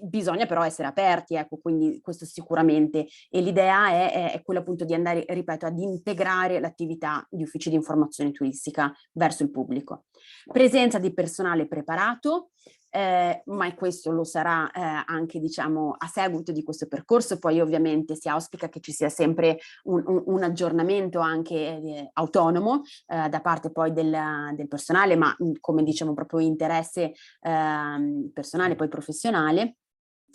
bisogna però essere aperti, ecco, quindi questo sicuramente, e l'idea è quella appunto di andare, ripeto, ad integrare l'attività di uffici di informazione turistica verso il pubblico. Presenza di personale preparato, ma questo lo sarà anche diciamo a seguito di questo percorso. Poi ovviamente si auspica che ci sia sempre un aggiornamento anche autonomo da parte poi del personale, ma come diciamo proprio interesse personale poi professionale.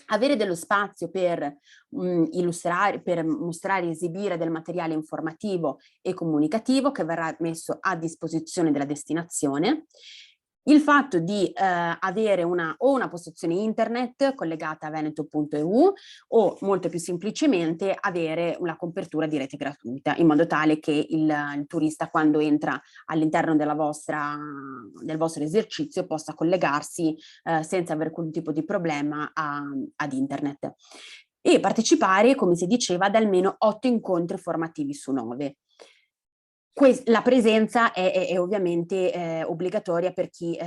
Avere dello spazio per illustrare, per mostrare e esibire del materiale informativo e comunicativo che verrà messo a disposizione della destinazione. Il fatto di avere una postazione internet collegata a veneto.eu o molto più semplicemente avere una copertura di rete gratuita, in modo tale che il turista quando entra all'interno del vostro esercizio possa collegarsi senza avere quel tipo di problema ad internet. E partecipare, come si diceva, ad almeno 8 incontri formativi su 9. La presenza è ovviamente obbligatoria per chi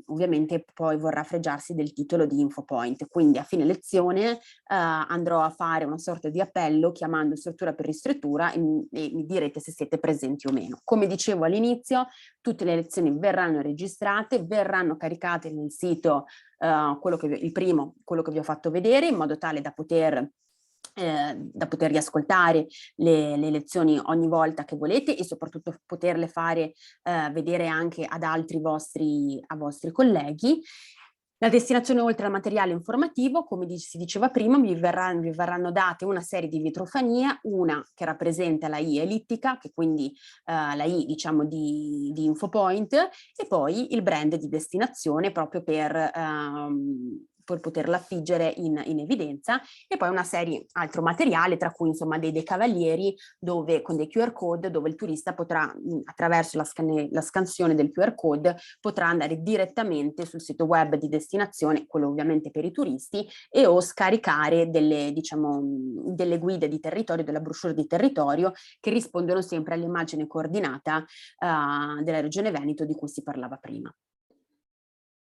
ovviamente poi vorrà fregiarsi del titolo di infopoint, quindi a fine lezione andrò a fare una sorta di appello chiamando struttura per ristrettura e mi direte se siete presenti o meno. Come dicevo all'inizio, tutte le lezioni verranno registrate, verranno caricate nel sito, il primo, quello che vi ho fatto vedere, in modo tale da poter riascoltare le lezioni ogni volta che volete e soprattutto poterle fare vedere anche ad altri vostri colleghi. La destinazione oltre al materiale informativo, come si diceva prima, vi verranno date una serie di vetrofanie, una che rappresenta la I ellittica, che quindi la I diciamo di Infopoint, e poi il brand di destinazione proprio per poterla affiggere in evidenza, e poi una serie altro materiale, tra cui insomma dei decavalieri con dei QR code, dove il turista potrà attraverso la scansione del QR code potrà andare direttamente sul sito web di destinazione, quello ovviamente per i turisti, e o scaricare delle guide di territorio, della brochure di territorio che rispondono sempre all'immagine coordinata della Regione Veneto di cui si parlava prima.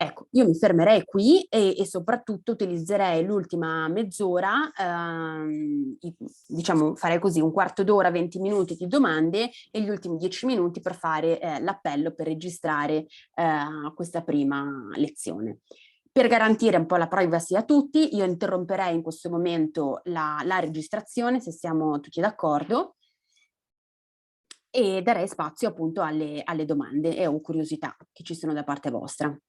Ecco, io mi fermerei qui e soprattutto utilizzerei l'ultima mezz'ora, diciamo farei così un quarto d'ora, 20 minuti di domande e gli ultimi 10 minuti per fare l'appello per registrare questa prima lezione. Per garantire un po' la privacy a tutti, io interromperei in questo momento la registrazione, se siamo tutti d'accordo, e darei spazio appunto alle domande e o curiosità che ci sono da parte vostra.